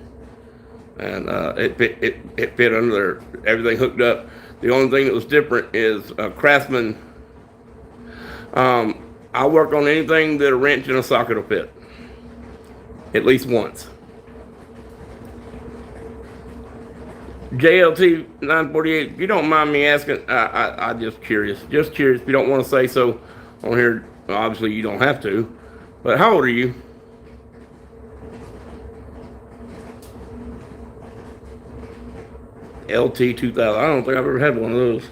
and it fit under there. Everything hooked up. The only thing that was different is Craftsman. I work on anything that a wrench and a socket will fit, at least once. JLT 948, if you don't mind me asking, I'm just curious. If you don't want to say so on here, obviously you don't have to. But how old are you? LT 2000. I don't think I've ever had one of those.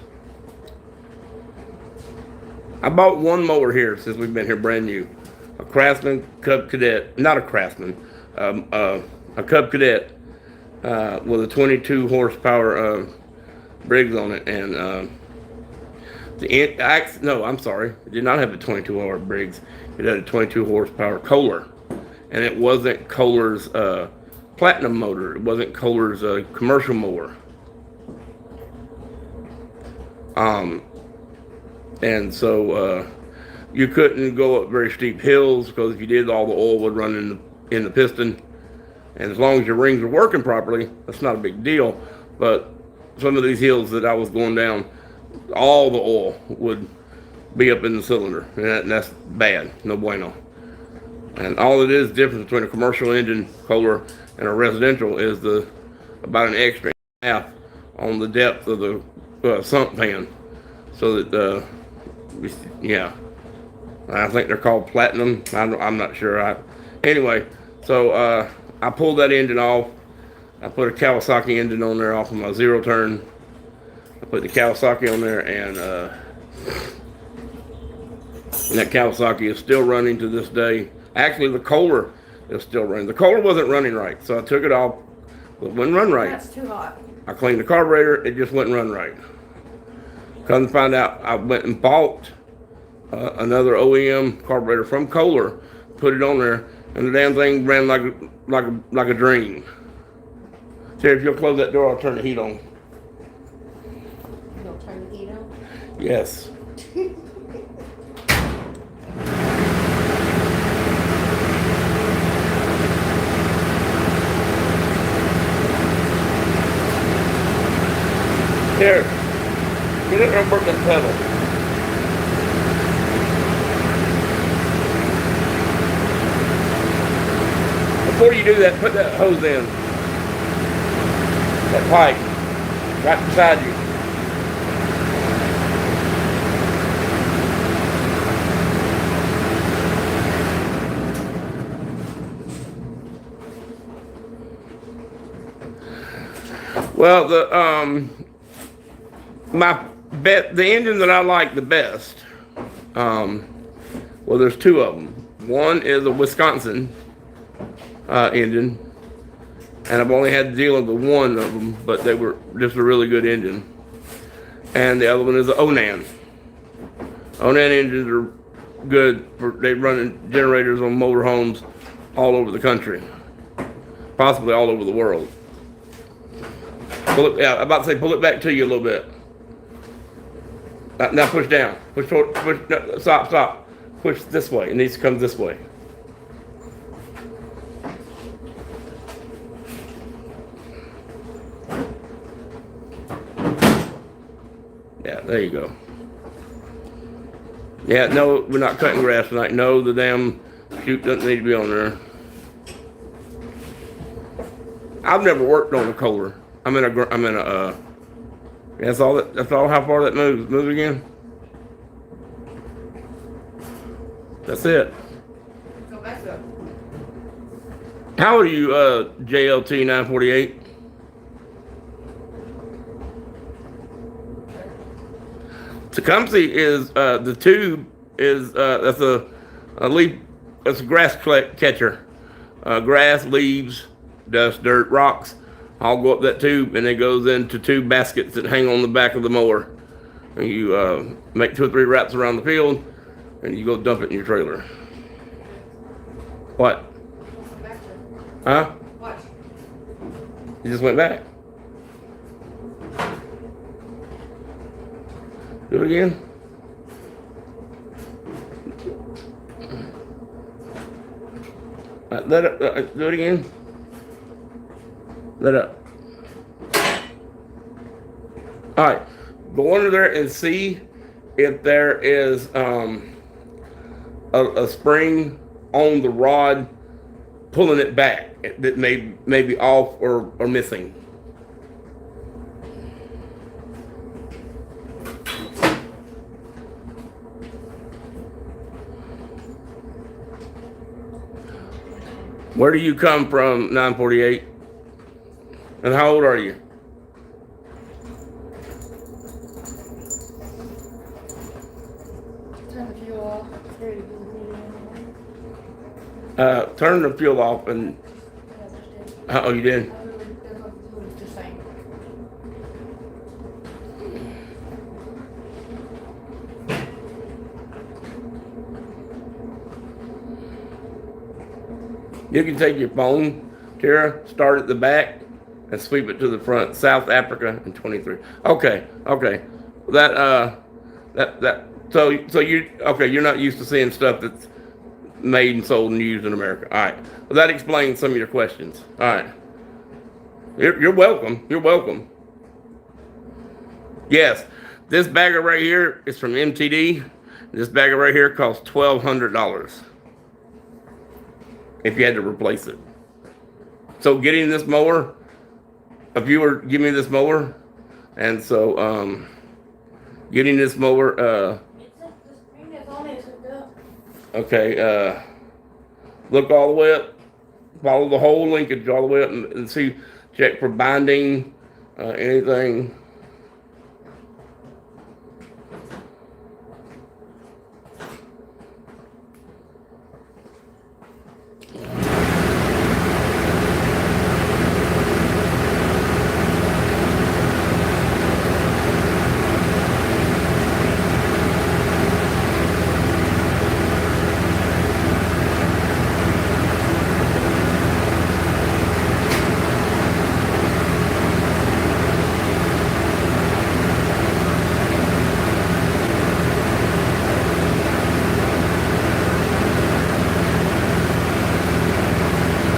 I bought one mower here since we've been here, brand new. a Craftsman Cub Cadet, not a Craftsman, a Cub Cadet with a 22 horsepower Briggs on it, and no, I'm sorry, it did not have a 22 horse Briggs. It had a 22 horsepower Kohler, and it wasn't Kohler's Platinum motor. It wasn't Kohler's commercial mower. And so you couldn't go up very steep hills, because if you did, all the oil would run in the piston. And as long as your rings were working properly, that's not a big deal. But some of these hills that I was going down, all the oil would be up in the cylinder, and that's bad, no bueno. And all it is difference between a commercial engine Kohler and a residential is about an extra half on the depth of the sump pan, so that yeah, I think they're called Platinum. I'm not sure. Anyway, so I pulled that engine off. I put a Kawasaki engine on there off of my zero turn. I put the Kawasaki on there, and that Kawasaki is still running to this day. Actually, the Kohler is still running. The Kohler wasn't running right, so I took it off. It wouldn't run right. That's too hot. I cleaned the carburetor. It just wouldn't run right. Come to find out, I went and bought another OEM carburetor from Kohler, put it on there, and the damn thing ran like a dream. Terry, if you'll close that door, I'll turn the heat on. You'll turn the heat on? Yes. Here, get it and work that pedal. Before you do that, put that hose in. That pipe, right beside you. Well, the engine that I like the best, well, there's two of them. One is a Wisconsin engine, and I've only had to deal with one of them, but they were just a really good engine. And the other one is the Onan. Onan engines are good they run generators on motorhomes all over the country, possibly all over the world. I'm about to say, pull it back to you a little bit. Now push down. Push forward. No, stop. Push this way. It needs to come this way. Yeah, there you go. Yeah, no, we're not cutting grass tonight. No, the damn chute doesn't need to be on there. I've never worked on a Kohler. I'm in a. That's all. That's all. How far that moves? Move again. That's it. Go back up. How are you, JLT 948? Tecumseh is the tube is that's a leaf. That's a grass catcher. Grass, leaves, dust, dirt, rocks. I'll go up that tube, and it goes into two baskets that hang on the back of the mower. And you make 2 or 3 wraps around the field, and you go dump it in your trailer. What? Huh? Watch. You just went back. Do it again. Let it. Do it again. Let up. All right, go under there and see if there is a spring on the rod pulling it back that may be off or missing. Where do you come from, 948? And how old are you? Turn the fuel off. It's ready to be Turn the fuel off and, oh, you did? Just saying. You can take your phone, Tara, start at the back and sweep it to the front. South Africa in 23. Okay. So you're not used to seeing stuff that's made and sold and used in America. All right. Well, that explains some of your questions. All right. You're welcome. You're welcome. Yes. This bagger right here is from MTD. This bagger right here costs $1,200 if you had to replace it. So getting this mower, a viewer give me this mower, and so getting this mower, okay, look all the way up, follow the whole linkage all the way up, and see, check for binding, anything.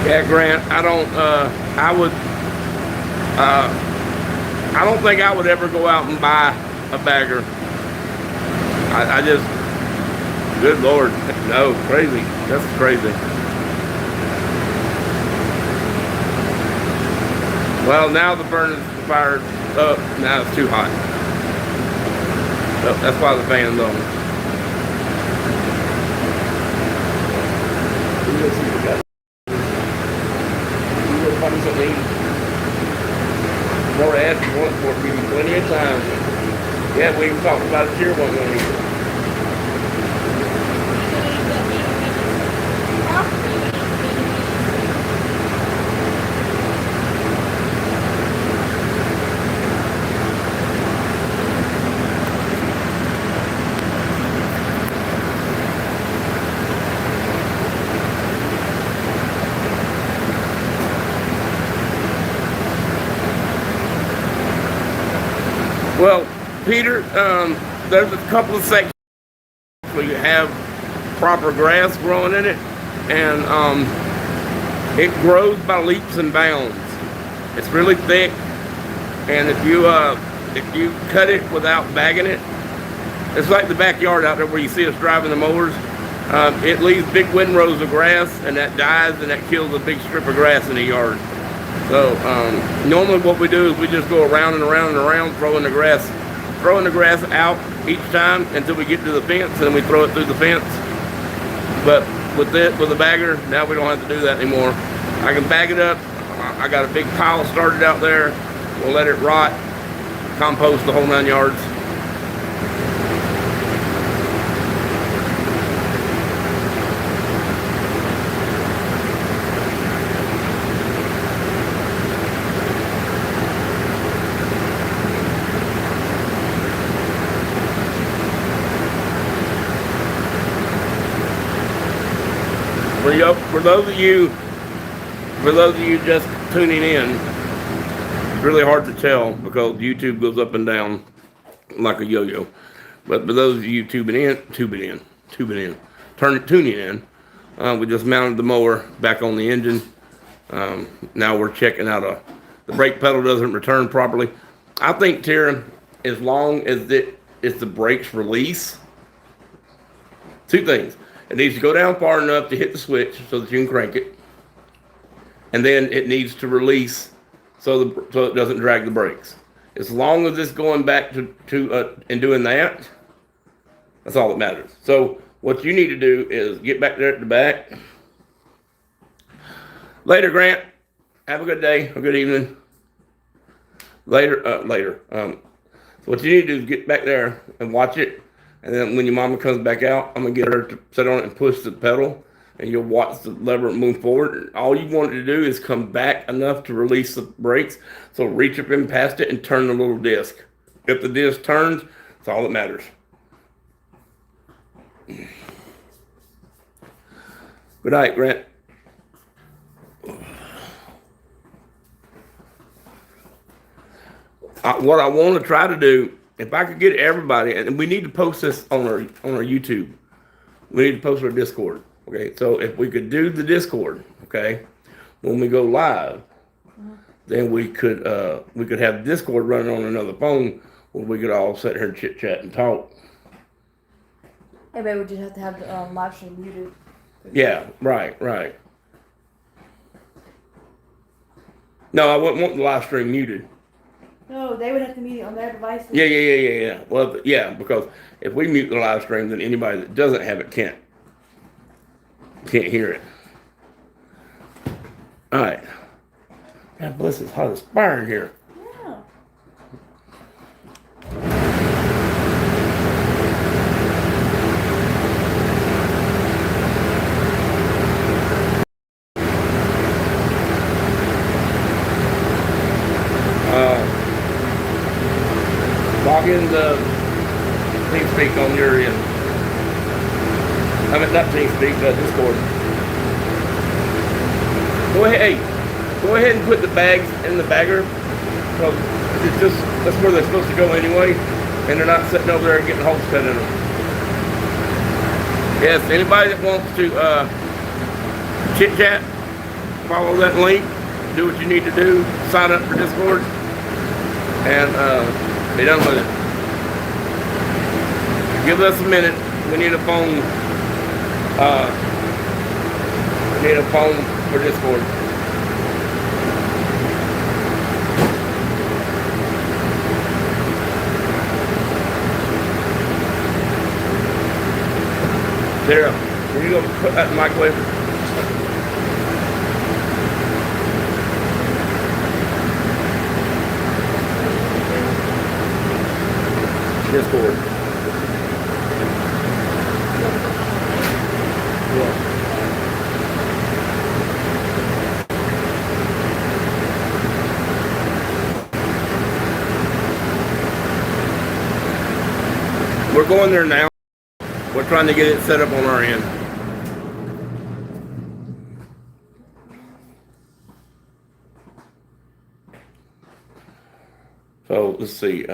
Yeah, Grant, I don't think I would ever go out and buy a bagger. I just, good Lord, no, crazy. That's crazy. Well, now the furnace is fired up. Now it's too hot. So that's why the fan's on. More ass you want for it, give you plenty of time. Yeah, we even talked about it here one day. Well, Peter, there's a couple of sections where you have proper grass growing in it, and it grows by leaps and bounds. It's really thick, and if you cut it without bagging it, it's like the backyard out there where you see us driving the mowers. It leaves big windrows of grass, and that dies, and that kills a big strip of grass in the yard. So normally what we do is we just go around and around and around, throwing the grass out each time until we get to the fence, and then we throw it through the fence. But with the bagger, now we don't have to do that anymore. I can bag it up. I got a big pile started out there. We'll let it rot, compost the whole 9 yards. For those of you just tuning in, it's really hard to tell because YouTube goes up and down like a yo-yo. But for those of you tuning in, we just mounted the mower back on the engine. Now we're checking out the brake pedal doesn't return properly. I think, Tara, as long as it's the brakes release, two things. It needs to go down far enough to hit the switch so that you can crank it. And then it needs to release so it doesn't drag the brakes. As long as it's going back to and doing that, that's all that matters. So what you need to do is get back there at the back. Later, Grant. Have a good day. A good evening. Later. So what you need to do is get back there and watch it. And then when your mama comes back out, I'm going to get her to sit on it and push the pedal. and you'll watch the lever move forward. All you want it to do is come back enough to release the brakes. So reach up in past it and turn the little disc. If the disc turns, that's all that matters. Good night, Grant. What I want to try to do, if I could get everybody, and we need to post this on our YouTube. We need to post our Discord. Okay, so if we could do the Discord, okay, when we go live, then we could have Discord running on another phone where we could all sit here and chit chat and talk. Everybody would just have to have the live stream muted. Yeah, right. No, I wouldn't want the live stream muted. No, they would have to mute it on their devices. Yeah. Well, yeah, because if we mute the live stream, then anybody that doesn't have it can't hear it. All right. God bless, it's hot as fire in here. Yeah. Log in the TeamSpeak on your end. I mean, not TeamSpeak, Discord. Go ahead and put the bags in the bagger. Because that's where they're supposed to go anyway. And they're not sitting over there getting holes cut in them. Yes, anybody that wants to chit chat, follow that link, do what you need to do, sign up for Discord, and be done with it. Give us a minute. We need a phone. We need a phone for Discord. Sarah, can you go put that in the microwave? Discord. Yeah. We're going there now. We're trying to get it set up on our end. So let's see.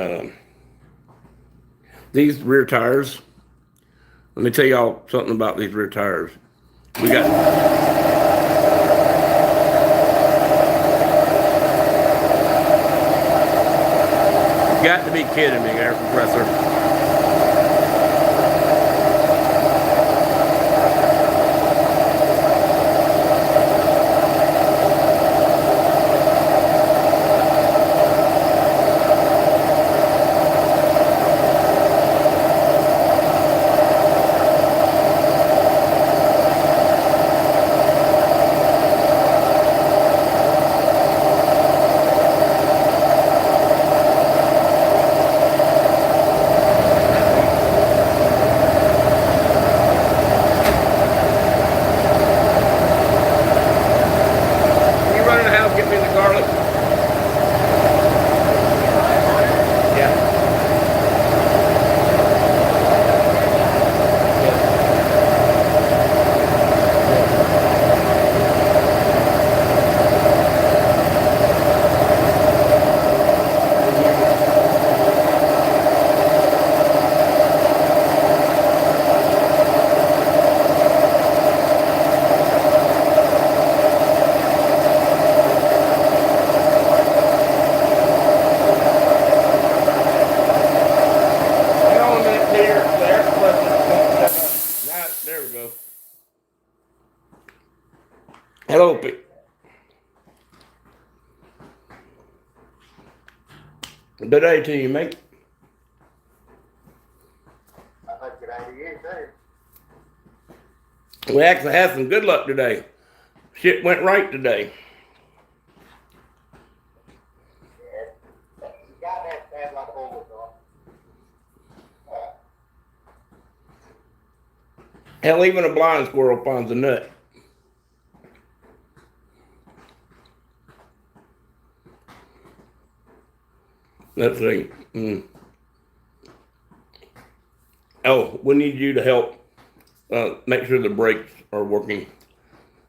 These rear tires. Let me tell y'all something about these rear tires. We got to be kidding me, air compressor. Hello, good day to you, mate. Good day to you, too. We actually had some good luck today. Shit went right today. Yeah, you got to have like always on. Hell, even a blind squirrel finds a nut. Let's see. Oh, we need you to help make sure the brakes are working.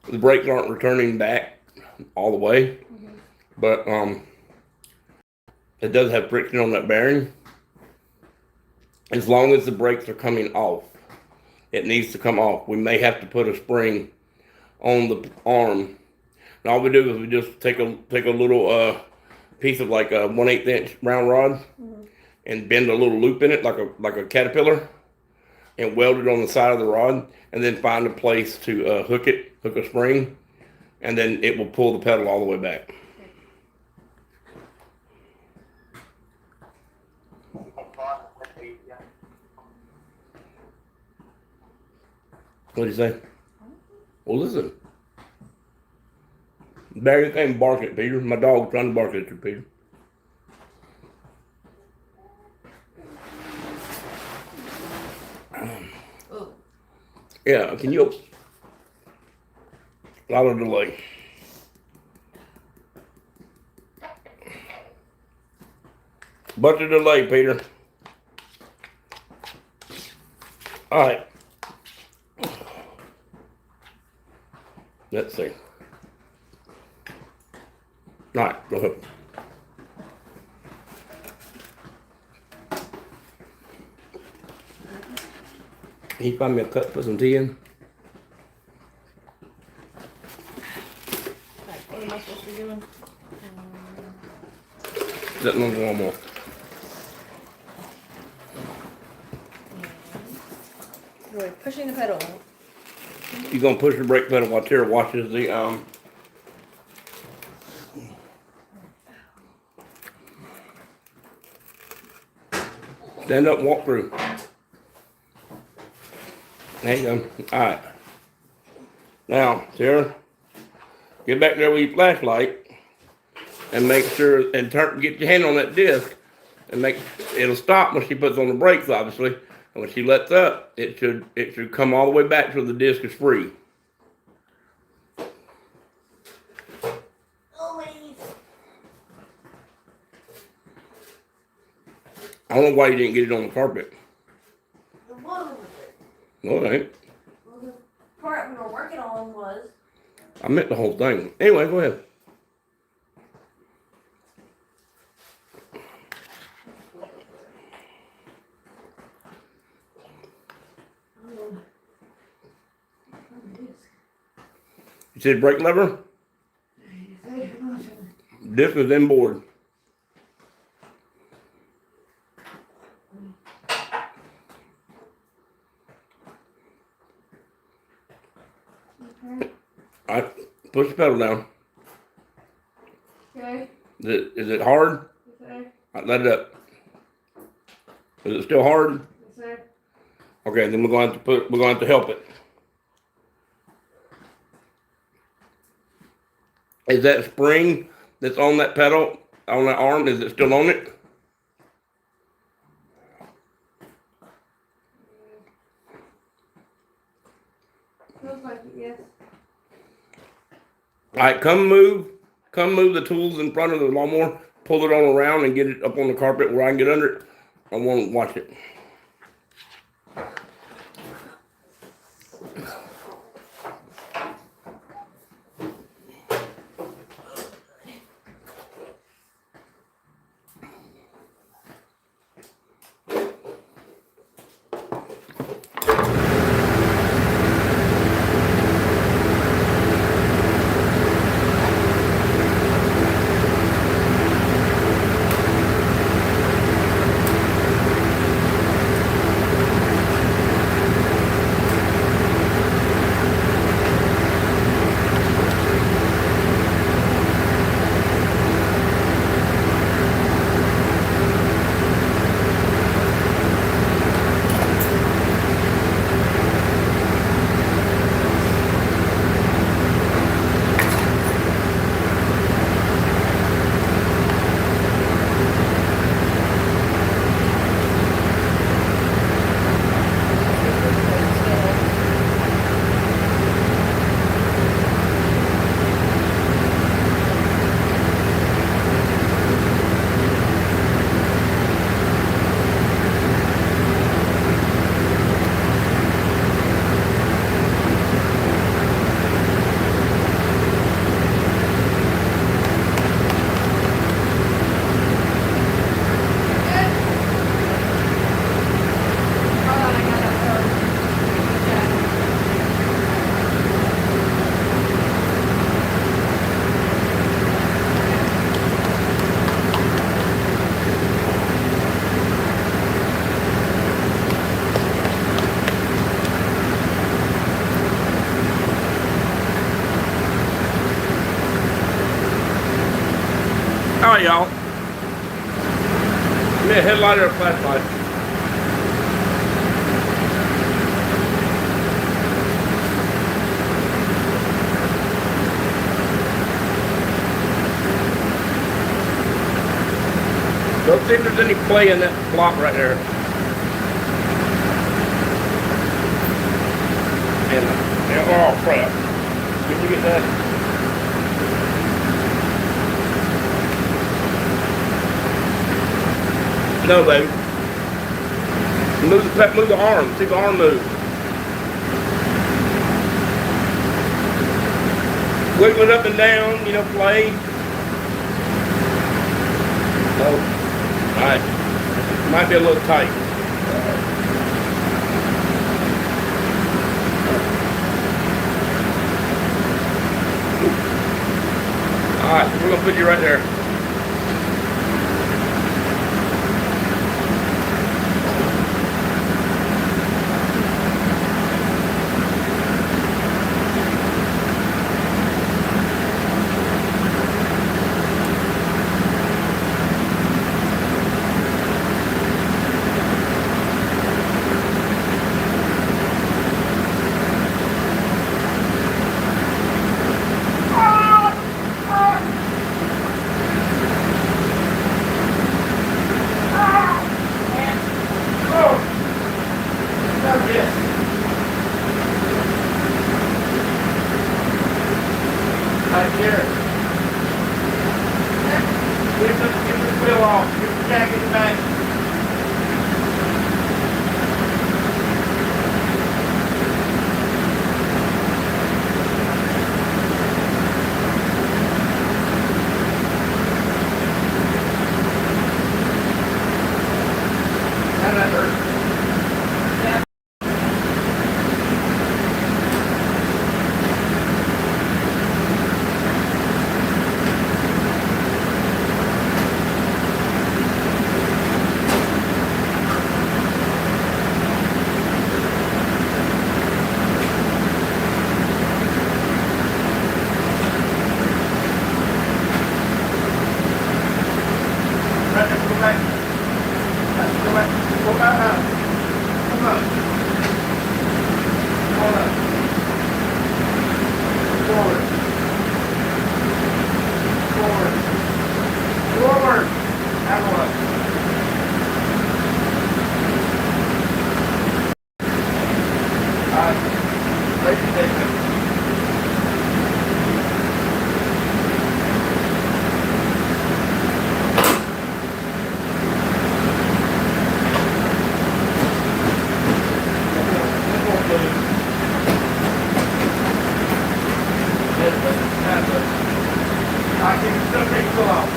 The brakes aren't returning back all the way, but it does have friction on that bearing. As long as the brakes are coming off, it needs to come off. We may have to put a spring on the arm. And all we do is we just take a little piece of like a 1/8 inch round rod and bend a little loop in it like a caterpillar and weld it on the side of the rod, and then find a place to hook a spring, and then it will pull the pedal all the way back. What did you say? Well, listen. Barry, you can't bark at Peter. My dog's trying to bark at you, Peter. Yeah, can you? A lot of delay. But the delay, Peter. All right. Let's see. All right, go ahead. Can you find me a cup to put some tea in? What am I supposed to be doing? Setting on the lawnmower. You're pushing the pedal. You're gonna push the brake pedal while Tara washes the stand up, walk through. There you go. Alright. Now, Tara, get back there with your flashlight and make sure and get your hand on that disc and it'll stop when she puts on the brakes, obviously. And when she lets up, it should come all the way back till the disc is free. I don't know why you didn't get it on the carpet. No, it ain't. Well, the part we were working on was. I meant the whole thing. Anyway, go ahead. You said brake lever? Disc is inboard. Alright, push the pedal down. Okay. Is it hard? Okay. Alright, let it up. Is it still hard? Okay. Okay, then we're going to have to help it. Is that spring that's on that pedal, on that arm, is it still on it? Feels like it, yes. Alright, come move the tools in front of the lawnmower, pull it on around and get it up on the carpet where I can get under it. I want to watch it. headlight or a flashlight? Go see if there's any play in that block right there. And oh crap. Did you get that? No, baby. Move the arm. See the arm move. Wiggle it up and down, you know, play. Oh. Alright. Might be a little tight. Alright, we're gonna put you right there. Right here. Get the wheel off. Get the jacket back. That hurt. I can still take it off.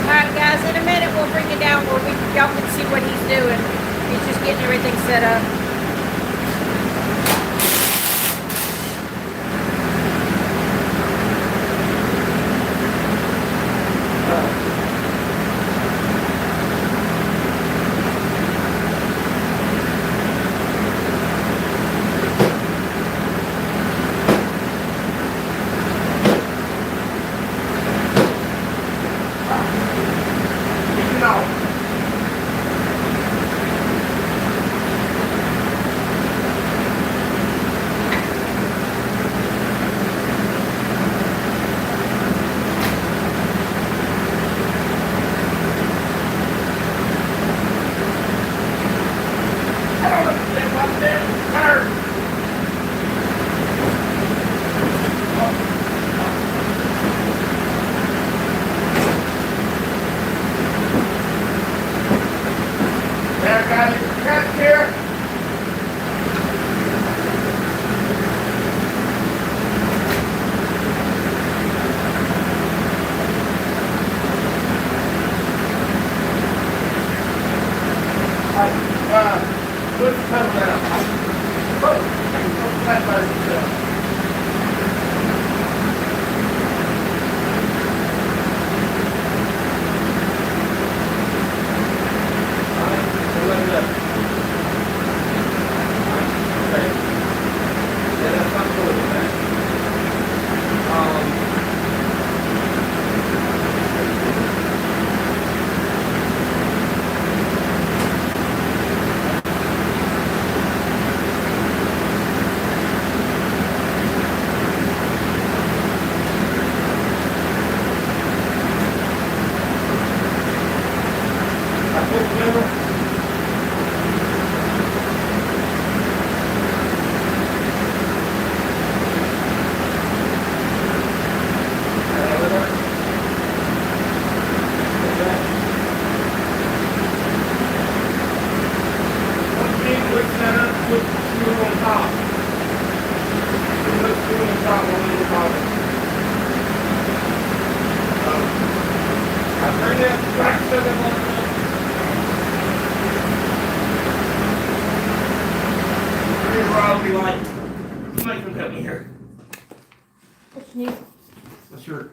Alright guys, in a minute we'll bring it down where y'all can see what he's doing. He's just getting everything set up. You, Sure.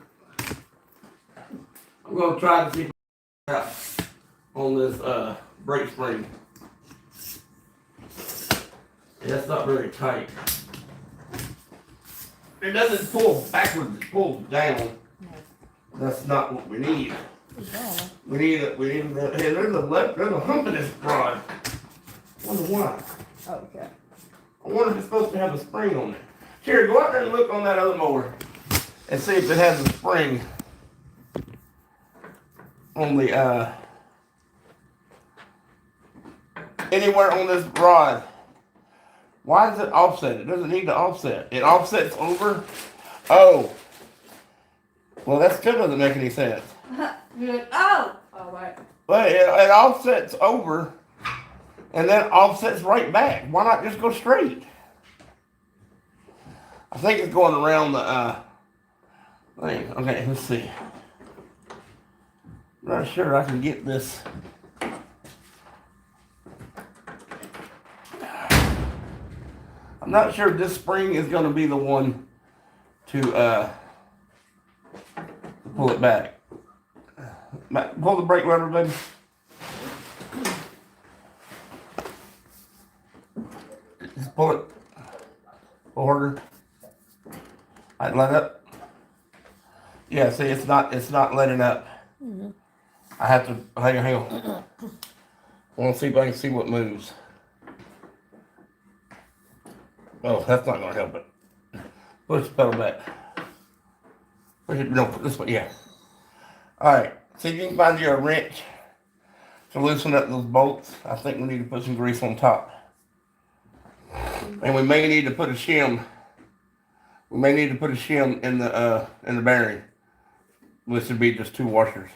I'm gonna try to see if I can get out on this brake spring. Yeah, that's not very tight. It doesn't pull backwards, it pulls down. That's not what we need. yeah. Hey, there's a hump in this rod. I wonder why. Okay. I wonder if it's supposed to have a spring on it. Here, go out there and look on that other mower and see if it has a spring on the anywhere on this rod. Why does it offset? It doesn't need to offset. It offsets over. Oh. Well, that still doesn't make any sense. You're like, oh! Oh, right. But it offsets over and then offsets right back. Why not just go straight? I think it's going around the thing. Okay, let's see. I'm not sure I can get this. I'm not sure this spring is going to be the one to pull it back. Pull the brake lever, baby. Just pull it. Pull harder. I'd let up. Yeah, see, it's not letting up. Mm-hmm. I have to hang on. I want to see if I can see what moves. Oh, that's not gonna help it. Push the pedal back. Push it, no, this way, yeah. Alright, see if you can find you a wrench to loosen up those bolts. I think we need to put some grease on top. And we may need to put a shim. We may need to put a shim in the bearing. Which would be just 2 washers.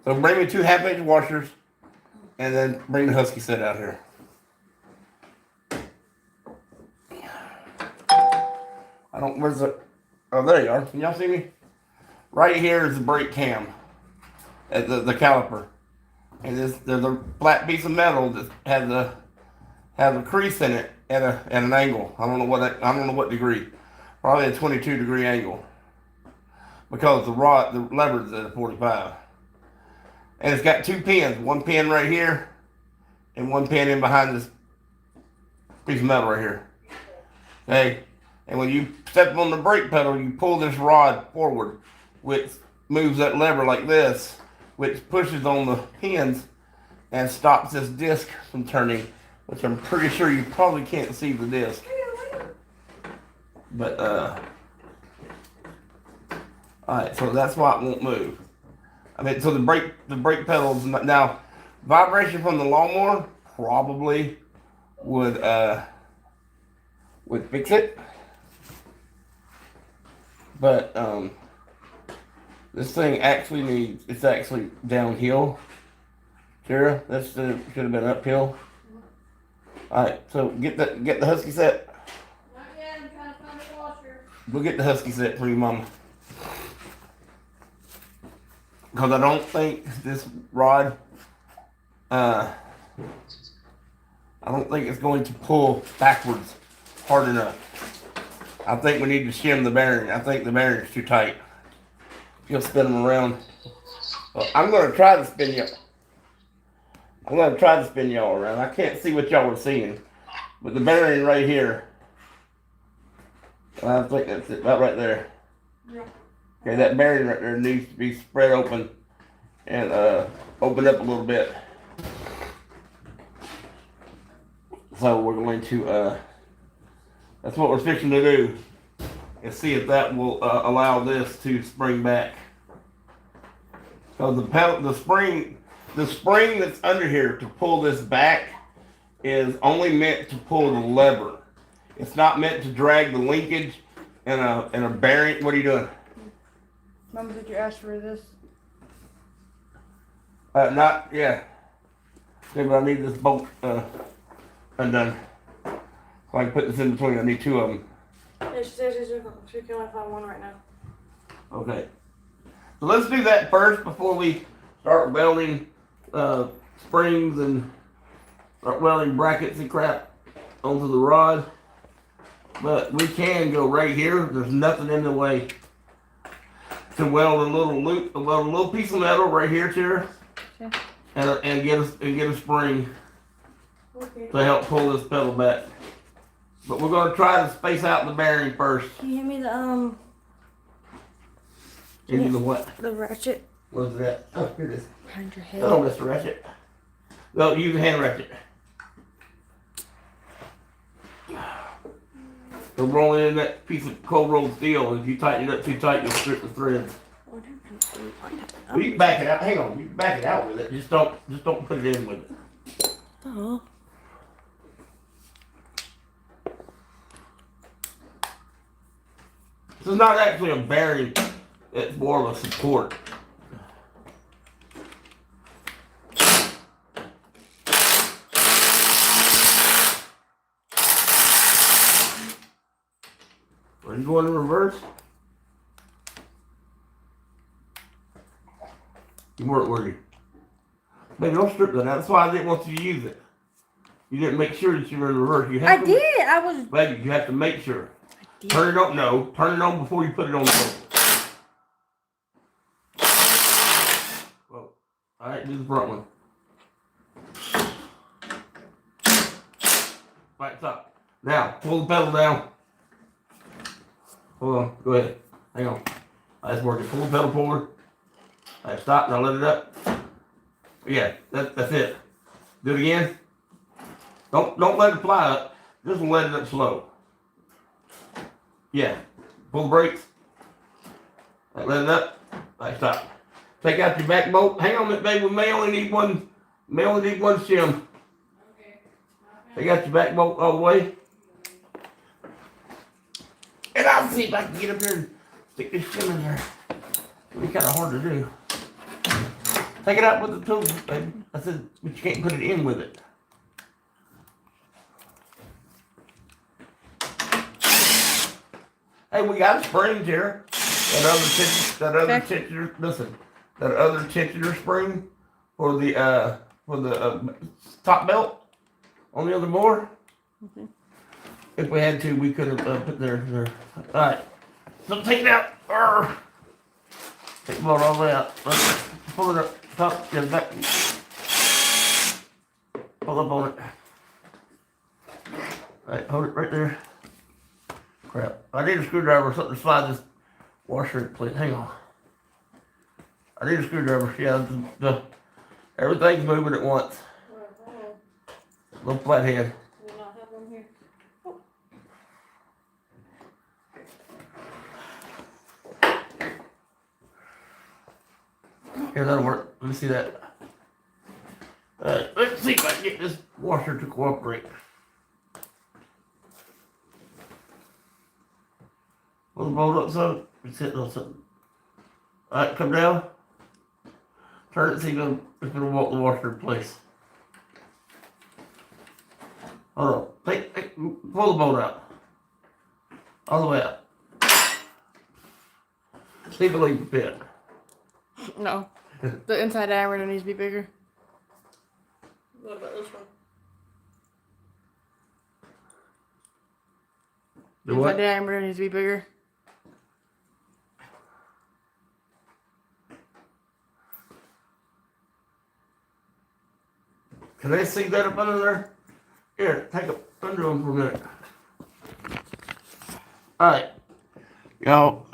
So bring me 2 half-inch washers and then bring the Husky set out here. Where's the, oh, there you are. Can y'all see me? Right here is the brake cam, at the caliper. And there's a flat piece of metal that has a crease in it at an angle. I don't know what degree. Probably a 22 degree angle. Because the lever is at a 45. And it's got 2 pins. 1 pin right here, and 1 pin in behind this piece of metal right here. Okay? And when you step on the brake pedal, you pull this rod forward, which moves that lever like this, which pushes on the pins and stops this disc from turning, which I'm pretty sure you probably can't see the disc. But, alright, so that's why it won't move. I mean, so the brake pedals, now, vibration from the lawnmower probably would fix it. But, this thing actually it's actually downhill. Tara, that should have been uphill. Alright, so get the Husky set. Not yet, I'm trying to find a washer. Go get the Husky set for your mama. Because I don't think this rod, I don't think it's going to pull backwards hard enough. I think we need to shim the bearing. I think the bearing is too tight. You'll spin them around. Well, I'm going to try to spin you. I'm going to try to spin y'all around. I can't see what y'all are seeing. But the bearing right here, I think that's it, about right there. Yeah. Okay, that bearing right there needs to be spread open and open up a little bit. So we're going to, that's what we're fixing to do, and see if that will allow this to spring back. So the spring that's under here to pull this back is only meant to pull the lever. It's not meant to drag the linkage and a bearing. What are you doing? Mama, did you ask for this? Yeah. Okay, but I need this bolt undone. So I can put this in between. I need 2 of them. Yeah, she says she can only find 1 right now. Okay. So let's do that first before we start welding springs and start welding brackets and crap onto the rod. but we can go right here. There's nothing in the way to weld a little piece of metal right here to her, Okay. and get a spring Okay. to help pull this pedal back. But we're gonna try to space out the bearing first. Can you hand me the Into the what? the ratchet What's that? Oh, here it is. behind your head? Oh, Mr. Ratchet. No, use the hand ratchet. So rolling in that piece of cold rolled steel, and if you tighten it up too tight, you'll strip the threads. Well, you can back it out. Hang on, you can back it out with it. Just don't put it in with it. Oh. This is not actually a bearing. It's more of a support. Are you going in reverse? You weren't, were you? Maybe don't strip that out. That's why I didn't want you to use it. You didn't make sure that you were in reverse. You have I did. I was. Baby, you have to make sure. did. Turn it on. No, turn it on before you put it on the boat. Well, all right, do the front one. Right top. Now, pull the pedal down. Hold on. Go ahead. Hang on. That's working. Pull the pedal forward. All right, stop. Now let it up. Yeah, that's it. Do it again. Don't let it fly up. Just let it up slow. Yeah. Pull the brakes. Right, let it up. Right, stop. Take out your back bolt. Hang on a minute, baby. We may only need one shim. Okay. Take out your back bolt all the way. And I'll see if I can get up there and stick this shim in there. It'll be kind of hard to do. Take it out with the tools, baby. I said, but you can't put it in with it. Hey, we got springs here. That other tensioner, listen, that other tensioner spring for the top belt on the other board. Okay. If we had to, we could have put there. All right, so take it out. Arr. Take the bolt all the way out. Let's pull it up. Top, get it back. Pull up on it. All right, hold it right there. Crap. I need a screwdriver or something to slide this washer in place. Hang on. I need a screwdriver. Yeah, everything's moving at once. Little flathead. Do we not have one here? Here, that'll work. Let me see that. Alright, let's see if I can get this washer to cooperate. Pull the bolt up some. It's hitting on something. Alright, come down. Turn it, see if it'll want the washer in place. Hold on. Pull the bolt out. All the way out. See if it'll even fit. No. The inside diameter needs to be bigger. What about this one? The Inside what? diameter needs to be bigger. Can they see that up under there? Here, take it under them for a minute. Alright. Y'all,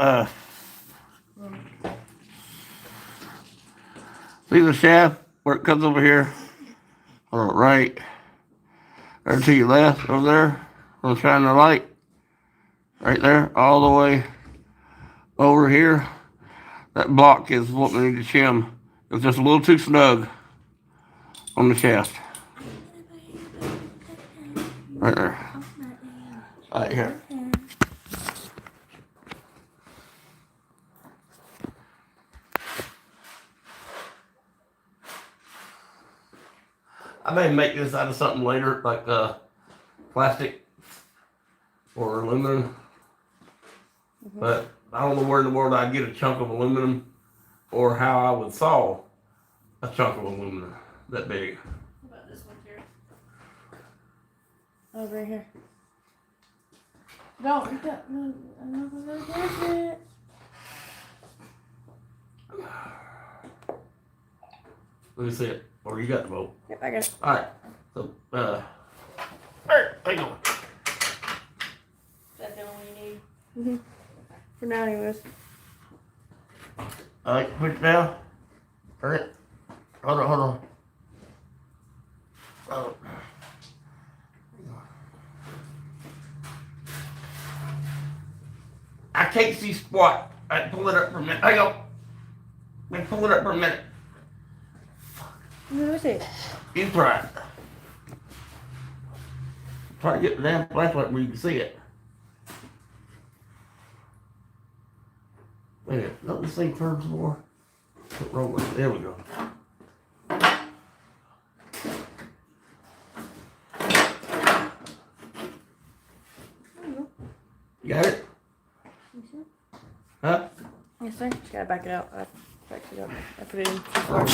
see the shaft where it comes over here? Hold on, right. There to your left, over there. I'm shining the light. Right there, all the way over here. That block is what we need to shim. It's just a little too snug on the shaft. Right there. Right here. I may make this out of something later, like plastic or aluminum. But I don't know where in the world I'd get a chunk of aluminum or how I would saw a chunk of aluminum that big. What about this one here? Over here. Don't, you got, no, I'm not gonna touch it. Let me see it. Or you got the bolt. Yep, I got it. Alright. So, there you go. Is that the only you need? Mm-hmm. For now, anyways. Alright, push it down. Turn it. Hold on. Oh. I can't see squat. I pull it up for a minute. Hang on. Let me pull it up for a minute. Let me see. You try it. Try to get the damn flashlight where you can see it. Wait a minute. Don't this thing turn some more? Put rolling. There we go. You got it? You sure? Huh? Yes, sir. Just gotta back it out. I backed it up. I put it in too far.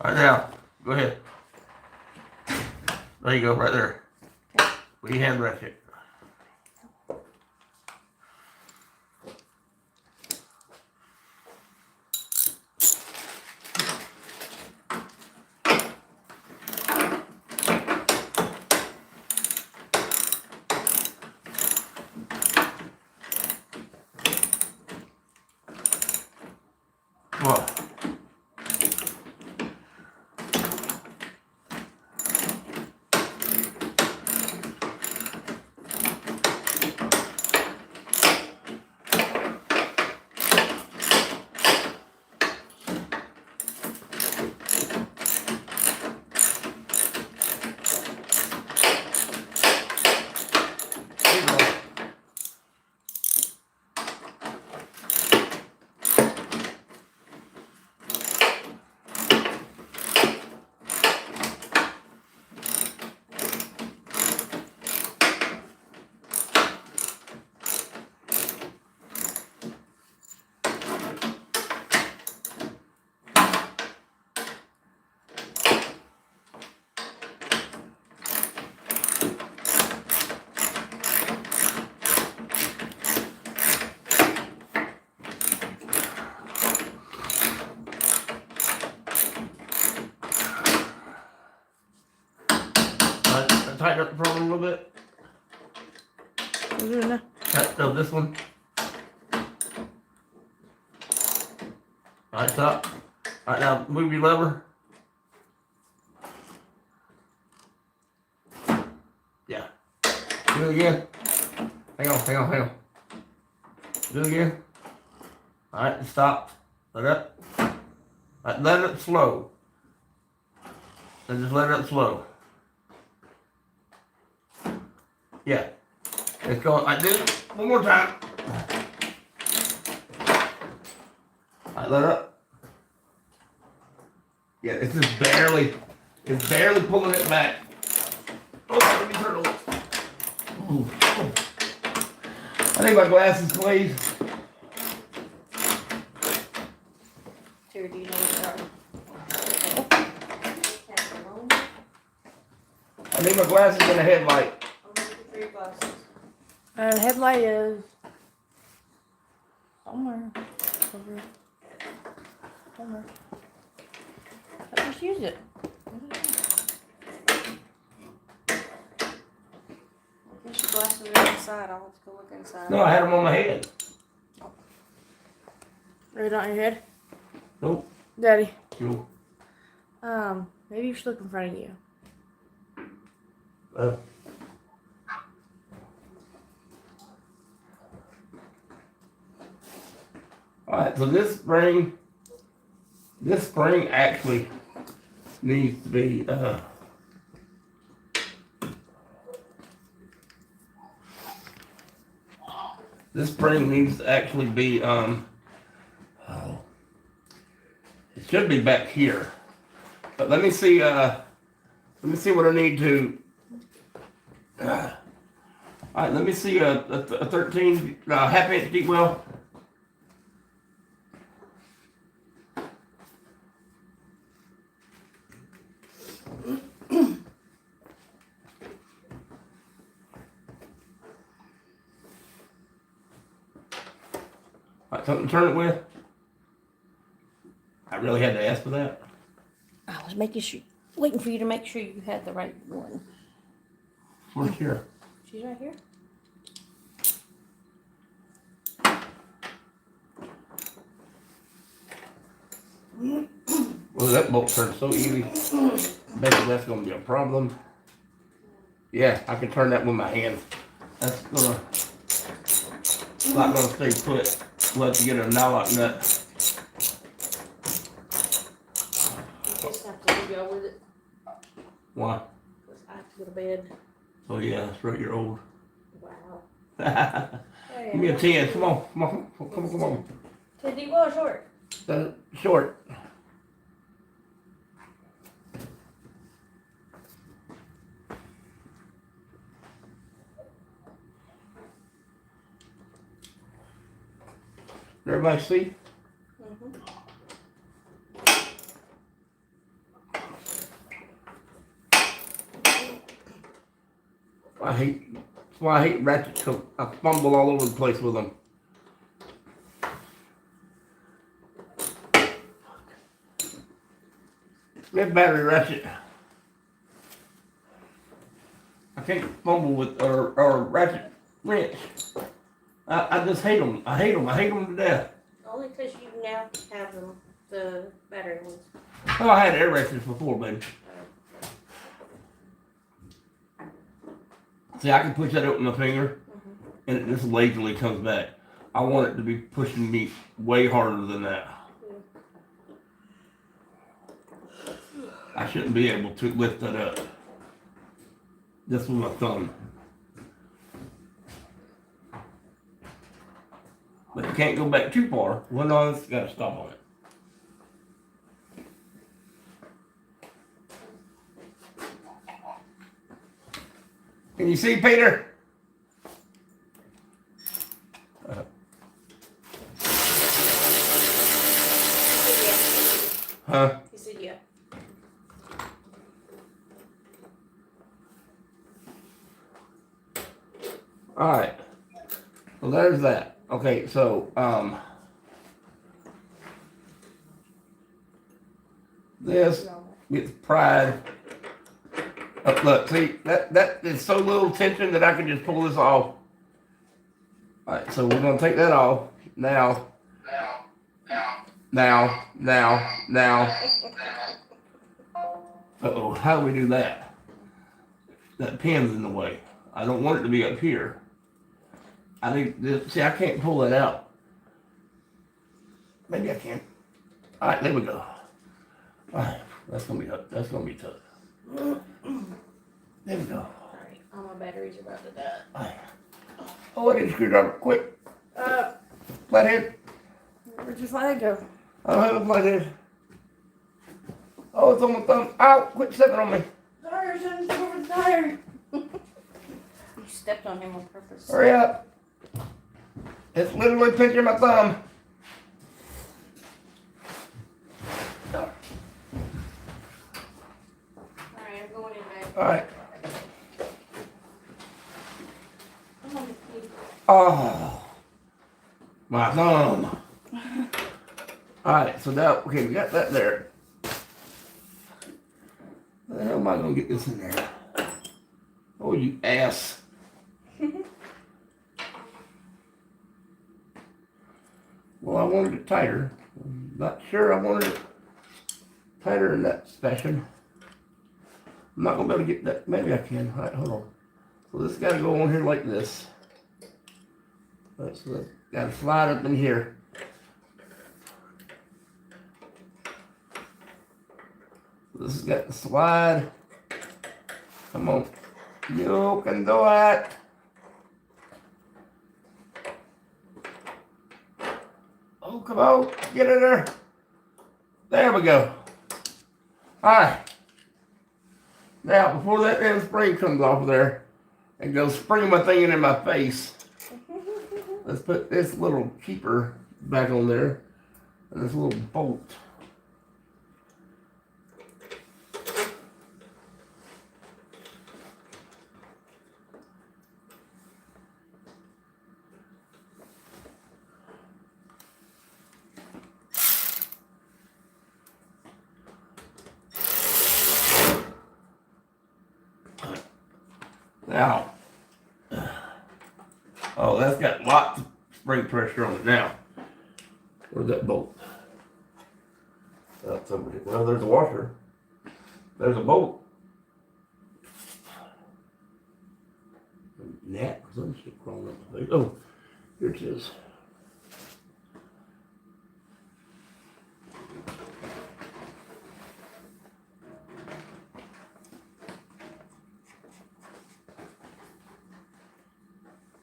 Right now. Go ahead. There you go, right there. Okay. We hand rest it. What? Tighten up the front a little bit. I'm doing that. No, this one. Alright, stop. Alright, now move your lever. Yeah. Do it again. Hang on. Do it again. Alright, stop. Let up. Alright, let it slow. And just let it up slow. Yeah. It's going. I did it one more time. Alright, let up. Yeah, it's just barely pulling it back. Oh, let me turn it over. Ooh. I need my glasses, please. Terry, do you know what they are? I need my glasses and a headlight. The headlight is somewhere over somewhere. I just used it. I guess your glasses are inside. I'll have to go look inside. No, I had them on my head. Right on your head, Nope. Daddy. Cool. Maybe you should look in front of you. Alright, so this spring actually needs to be, this spring needs to actually be, it should be back here. But let me see what I need to, alright, let me see a 13, half-inch deep well. got something to turn it with? I really had to ask for that. I was making sure, waiting for you to make sure you had the right one. Where's here? She's right here. Well, that bolt turns so easy. Bet you that's gonna be a problem. Yeah, I can turn that with my hand. That's gonna, it's not gonna stay put. We'll have to get a nylock nut. You just have to go with it. Why? Because I have to go to bed. Oh yeah, that's right, you're old. Wow. Give me a 10, come on, come on, come on. 10 deep or short? Short. Everybody see? Mm-hmm. That's why I hate ratchets. I fumble all over the place with them. That battery ratchet. I can't fumble with or ratchet wrench. I just hate them. I hate them to death. Only because you now have them, the battery ones. Oh, I had air ratchets before, baby. See, I can push that up with my finger, and it just lazily comes back. I want it to be pushing me way harder than that. I shouldn't be able to lift that up. Just with my thumb. But you can't go back too far. Well, no, it's got to stop on it. Can you see, Peter? Huh? He said yeah. All right. So there's that. Okay, so this gets pried. Look, see that is so little tension that I can just pull this off. All right, so we're gonna take that off now. Uh-oh, how do we do that? That pin's in the way. I don't want it to be up here. I think this, see, I can't pull that out. Maybe I can. All right, there we go. All right, that's gonna be tough. There we go. Alright, all my batteries are about to die. All right. Oh, I need a screwdriver, quick. Flathead. Where'd your flag go? I don't have a flathead. Oh, it's on my thumb. Ow, quit stepping on me. Sorry, son, over the tire. You stepped on him on purpose. Hurry up. It's literally pinching my thumb. Alright, I'm going in, babe. All right. Come on, please. Oh, my thumb. All right, so now, okay, we got that there. How the hell am I gonna get this in there? Oh, you ass. Well, I wanted it tighter. I'm not sure I wanted it tighter in that fashion. I'm not gonna be able to get that. Maybe I can. All right, hold on. So this got to go on here like this. All right, so that's got to slide up in here. This has got to slide. Come on. You can do it. Oh, come on. Get in there. There we go. All right. Now, before that damn spring comes off of there and goes springing my thing in my face, let's put this little keeper back on there and this little bolt. Now, oh, that's got lots of spring pressure on it now. Where's that bolt? That's over here. Well, there's a washer. There's a bolt. Gnat or some shit crawling up my face. Oh, here it is.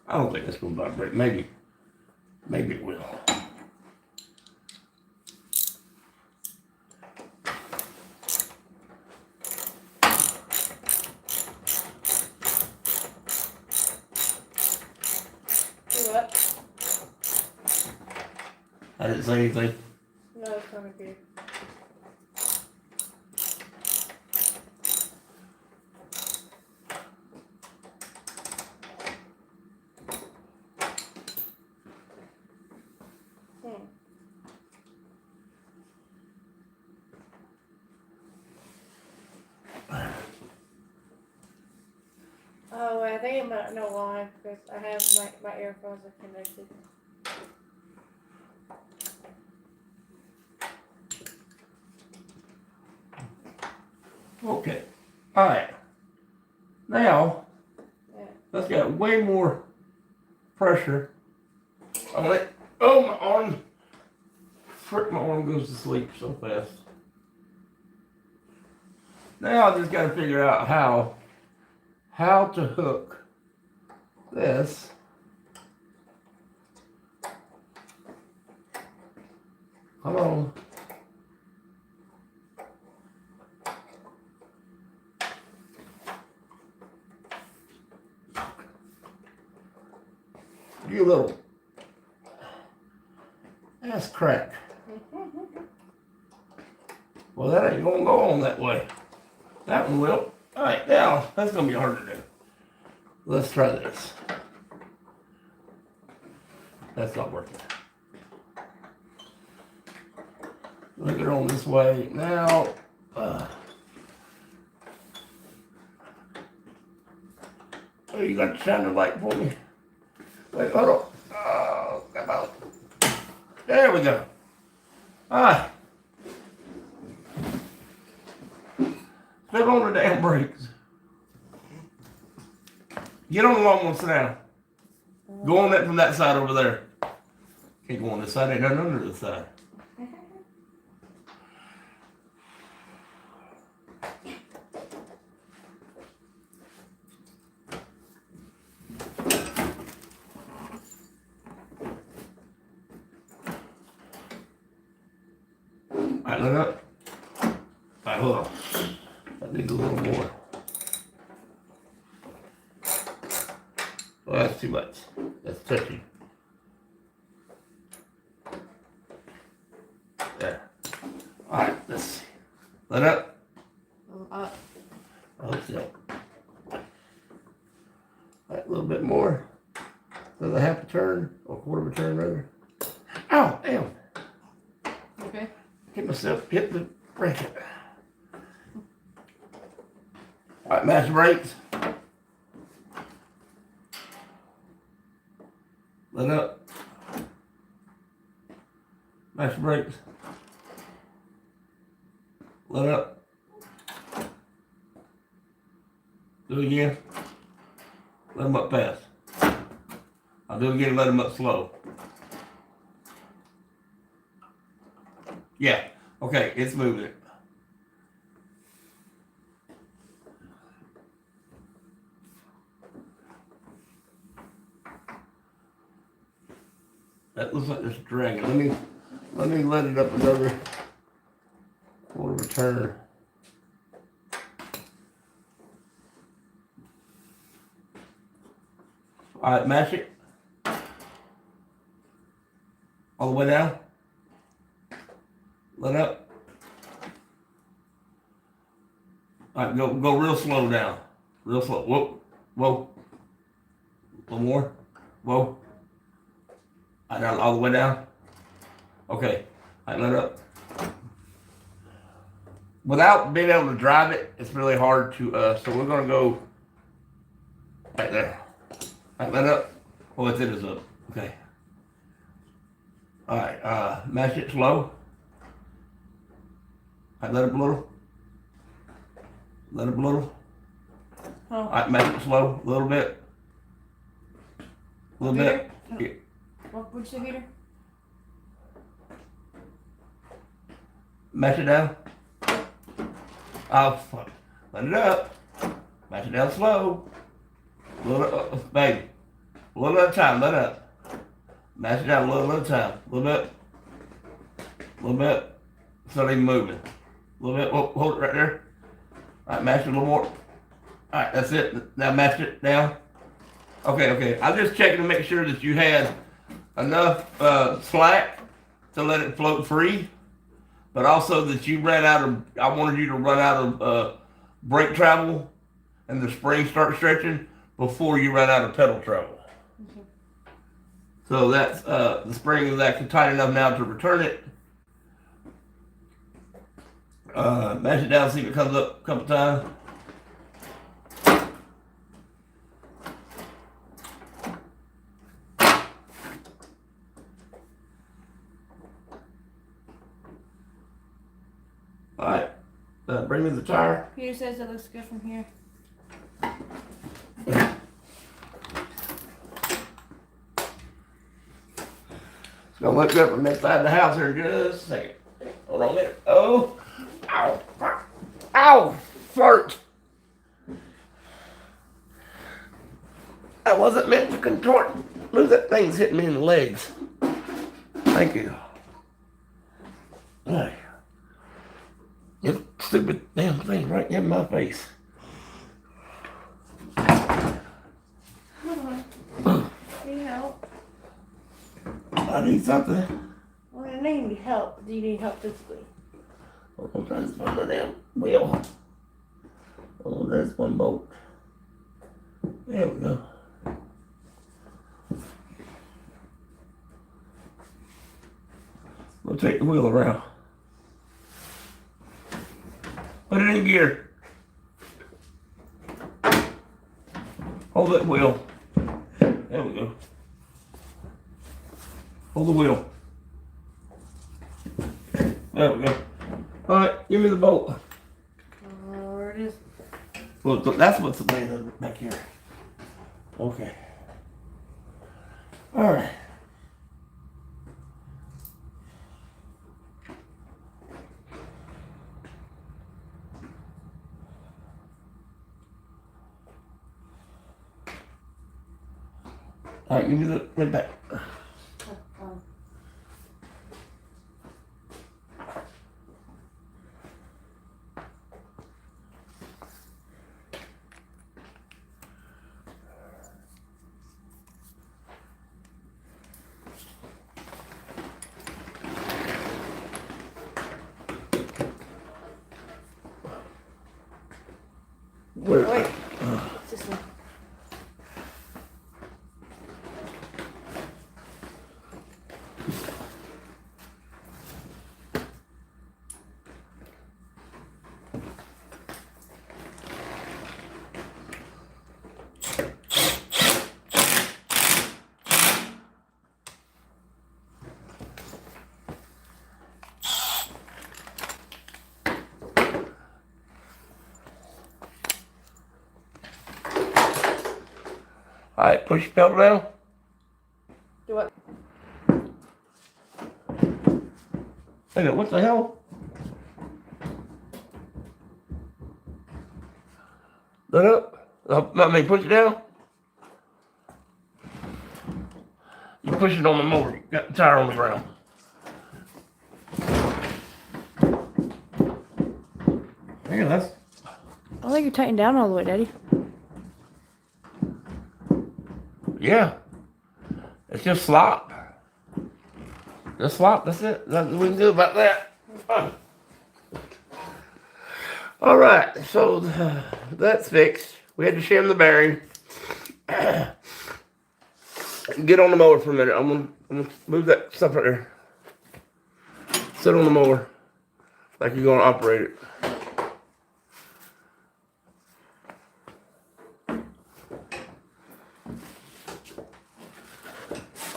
I don't think it's gonna vibrate. Maybe it will. Do what? I didn't say anything. No, it's coming good. Oh, I think it might know why, because I have my earphones are connected. Okay. All right. Now, Yeah. that's got way more pressure on it. Oh, my arm. Frick, my arm goes to sleep so fast. Now I just got to figure out how to hook this come on. You little ass crack. Well, that ain't gonna go on that way. That one will. All right, now that's gonna be hard to do. Let's try this. That's not working. Look it on this way. Now, oh, you got to shine the light for me. Wait, hold on. Oh, come out. There we go. All right. Step on the damn brakes. Get on the long one, sit down. Go on that from that side over there. Can't go on this side, ain't nothing under this side. Alright, look up. Alright, hold on. I need a little more. Well, that's too much. That's touchy. There. Alright, let's see. Let up. Up. Oh, so. Alright, a little bit more. Another half a turn, or a quarter of a turn rather. Ow, damn. Okay. Hit the brake. Alright, match the brakes. Let up. Match the brakes. Let up. Do it again. Let them up fast. I'll do it again and let them up slow. Yeah. Okay, it's moving. That looks like it's dragging. Let me let it up another quarter of a turn. All right, mash it. All the way down. Let up. All right, go real slow down. Real slow. Whoa, whoa. A little more. Whoa. All right, all the way down. Okay. All right, let up. Without being able to drive it, it's really hard to, so we're going to go Right there. Right, let up. Oh, it is up. Okay. Alright, mash it slow. Alright, let it a little. Let it a little. Oh, Alright, mash it slow, a little bit. A little bit. Yeah. what'd you say, Peter? Mash it down. Oh, fuck. Let it up. Mash it down slow. A little, baby. A little at a time, let up. Mash it down a little at a time. A little bit. A little bit. It's not even moving. A little bit. Oh, hold it right there. Alright, mash it a little more. Alright, that's it. Now mash it down. Okay. I'm just checking to make sure that you had enough slack to let it float free, but also that you ran out of, I wanted you to run out of brake travel and the spring start stretching before you ran out of pedal travel. So that's, the spring is actually tight enough now to return it. Mash it down, see if it comes up a couple times. Alright, bring me the tire. Peter says it looks good from here. It's gonna look good from inside the house here in just a second. Hold on a minute. Oh, ow, fuck. Ow, fart. I wasn't meant to contort. Look, that thing's hitting me in the legs. Thank you. Hey. This stupid damn thing right in my face. Need help? I need something. Well, I need help. Do you need help physically? I'm trying to find the damn wheel. Oh, there's one bolt. There we go. We'll take the wheel around. Put it in gear. Hold that wheel. There we go. Hold the wheel. There we go. Alright, give me the bolt. Where it is? Well, that's what's laying back here. Okay. Alright. Alright, give me the right back. Where? Wait. This one. Alright, push your pedal down. Do what? Hey, what the hell? Let up. I mean, push it down. You push it on the motor. You got the tire on the ground. Yeah, that's. I don't think you're tightening down all the way, Daddy. Yeah. It's just slop. Just slop. That's it. Nothing we can do about that. All right. So that's fixed. We had to shim the bearing. Get on the mower for a minute. I'm gonna move that stuff right there. Sit on the mower like you're gonna operate it.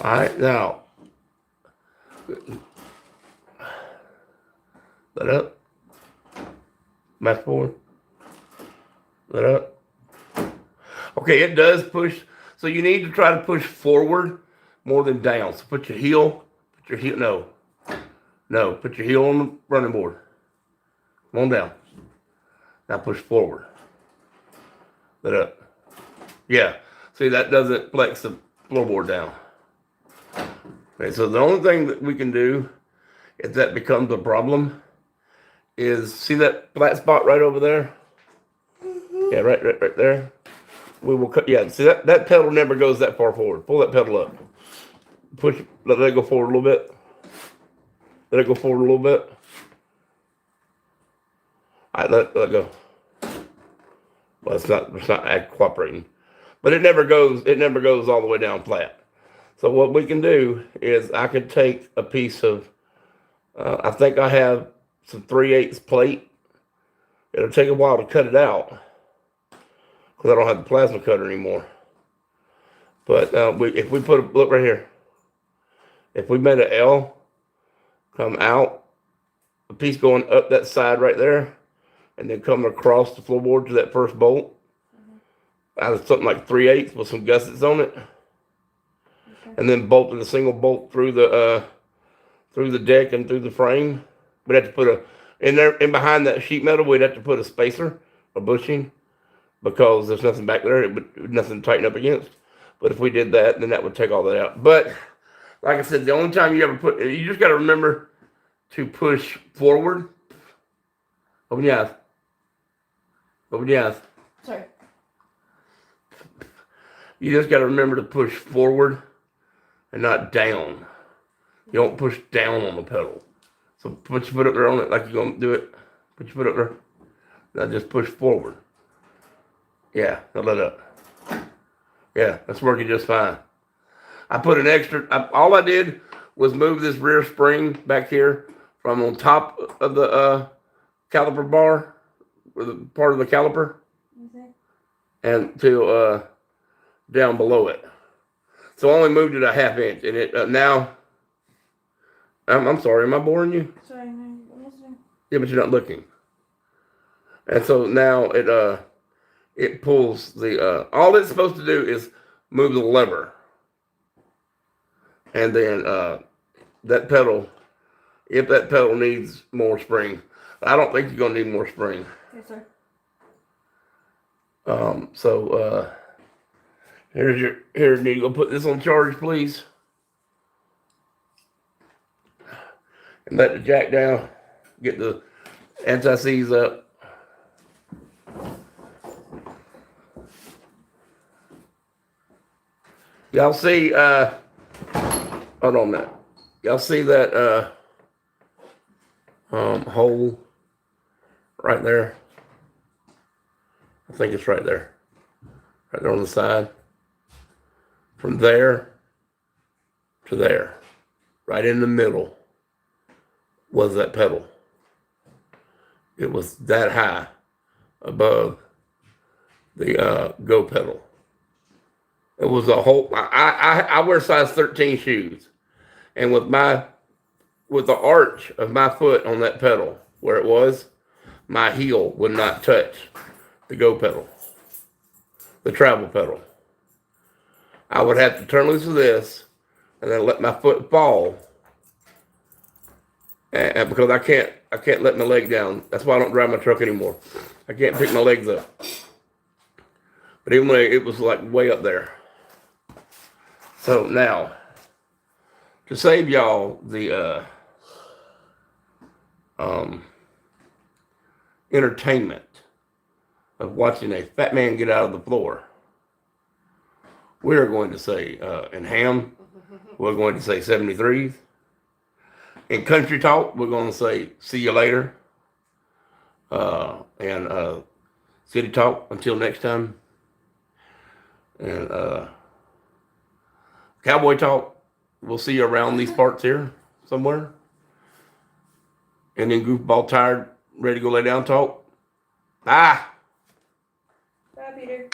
Alright, now. Let up. Match forward. Let up. Okay, it does push. So you need to try to push forward more than down. So put your heel, no, put your heel on the running board. Come on down. Now push forward. Let up. Yeah. See, that doesn't flex the floorboard down. Okay, so the only thing that we can do if that becomes a problem is see that flat spot right over there? Yeah, right there. We will cut. Yeah, see that pedal never goes that far forward. Pull that pedal up. Push. Let it go forward a little bit. Let it go forward a little bit. All right, let it go. Well, it's not cooperating, but it never goes. It never goes all the way down flat. So what we can do is I could take a piece of. I think I have some 3/8 plate. It'll take a while to cut it out because I don't have the plasma cutter anymore. But if we put look right here, if we made an L come out, a piece going up that side right there, and then coming across the floorboard to that first bolt, out of something like 3/8 with some gussets on it, and then bolted a single bolt through the deck and through the frame. We'd have to put in behind that sheet metal. We'd have to put a spacer, a bushing, because there's nothing back there. Nothing to tighten up against. But if we did that, then that would take all that out. But like I said, the only time you ever you just got to remember to push forward. Open your eyes. Open your eyes. Sorry. You just got to remember to push forward and not down. You don't push down on the pedal. So put your foot up there on it like you're going to do it. Put your foot up there. Now just push forward. Yeah, now let up. Yeah, that's working just fine. I put an extra, all I did was move this rear spring back here from on top of the caliper bar, or the part of the caliper, and to down below it. So I only moved it a 1/2 inch, and it now. I'm sorry, am I boring you? Sorry, no, I'm listening. Yeah, but you're not looking. And so now it pulls the all it's supposed to do is move the lever, and then that pedal. If that pedal needs more spring, I don't think you're gonna need more spring. Yes, sir. So here, need to go put this on charge, please. And let the jack down. Get the anti-seize up. Y'all see, hold on a minute. Y'all see that hole right there? I think it's right there. Right there on the side. From there to there. Right in the middle was that pedal. It was that high above the go pedal. It was a whole. I wear size 13 shoes, and with the arch of my foot on that pedal where it was, my heel would not touch the go pedal, the travel pedal. I would have to turn loose of this, and then let my foot fall, and because I can't let my leg down. That's why I don't drive my truck anymore. I can't pick my legs up. But even though it was like way up there. So now, to save y'all the entertainment of watching a fat man get out of the floor, we are going to say in ham, we're going to say 73s. In country talk, we're going to say see you later. And city talk, until next time. And cowboy talk, we'll see you around these parts here somewhere. And then goofball tired, ready to go lay down talk. Bye. Bye, Peter.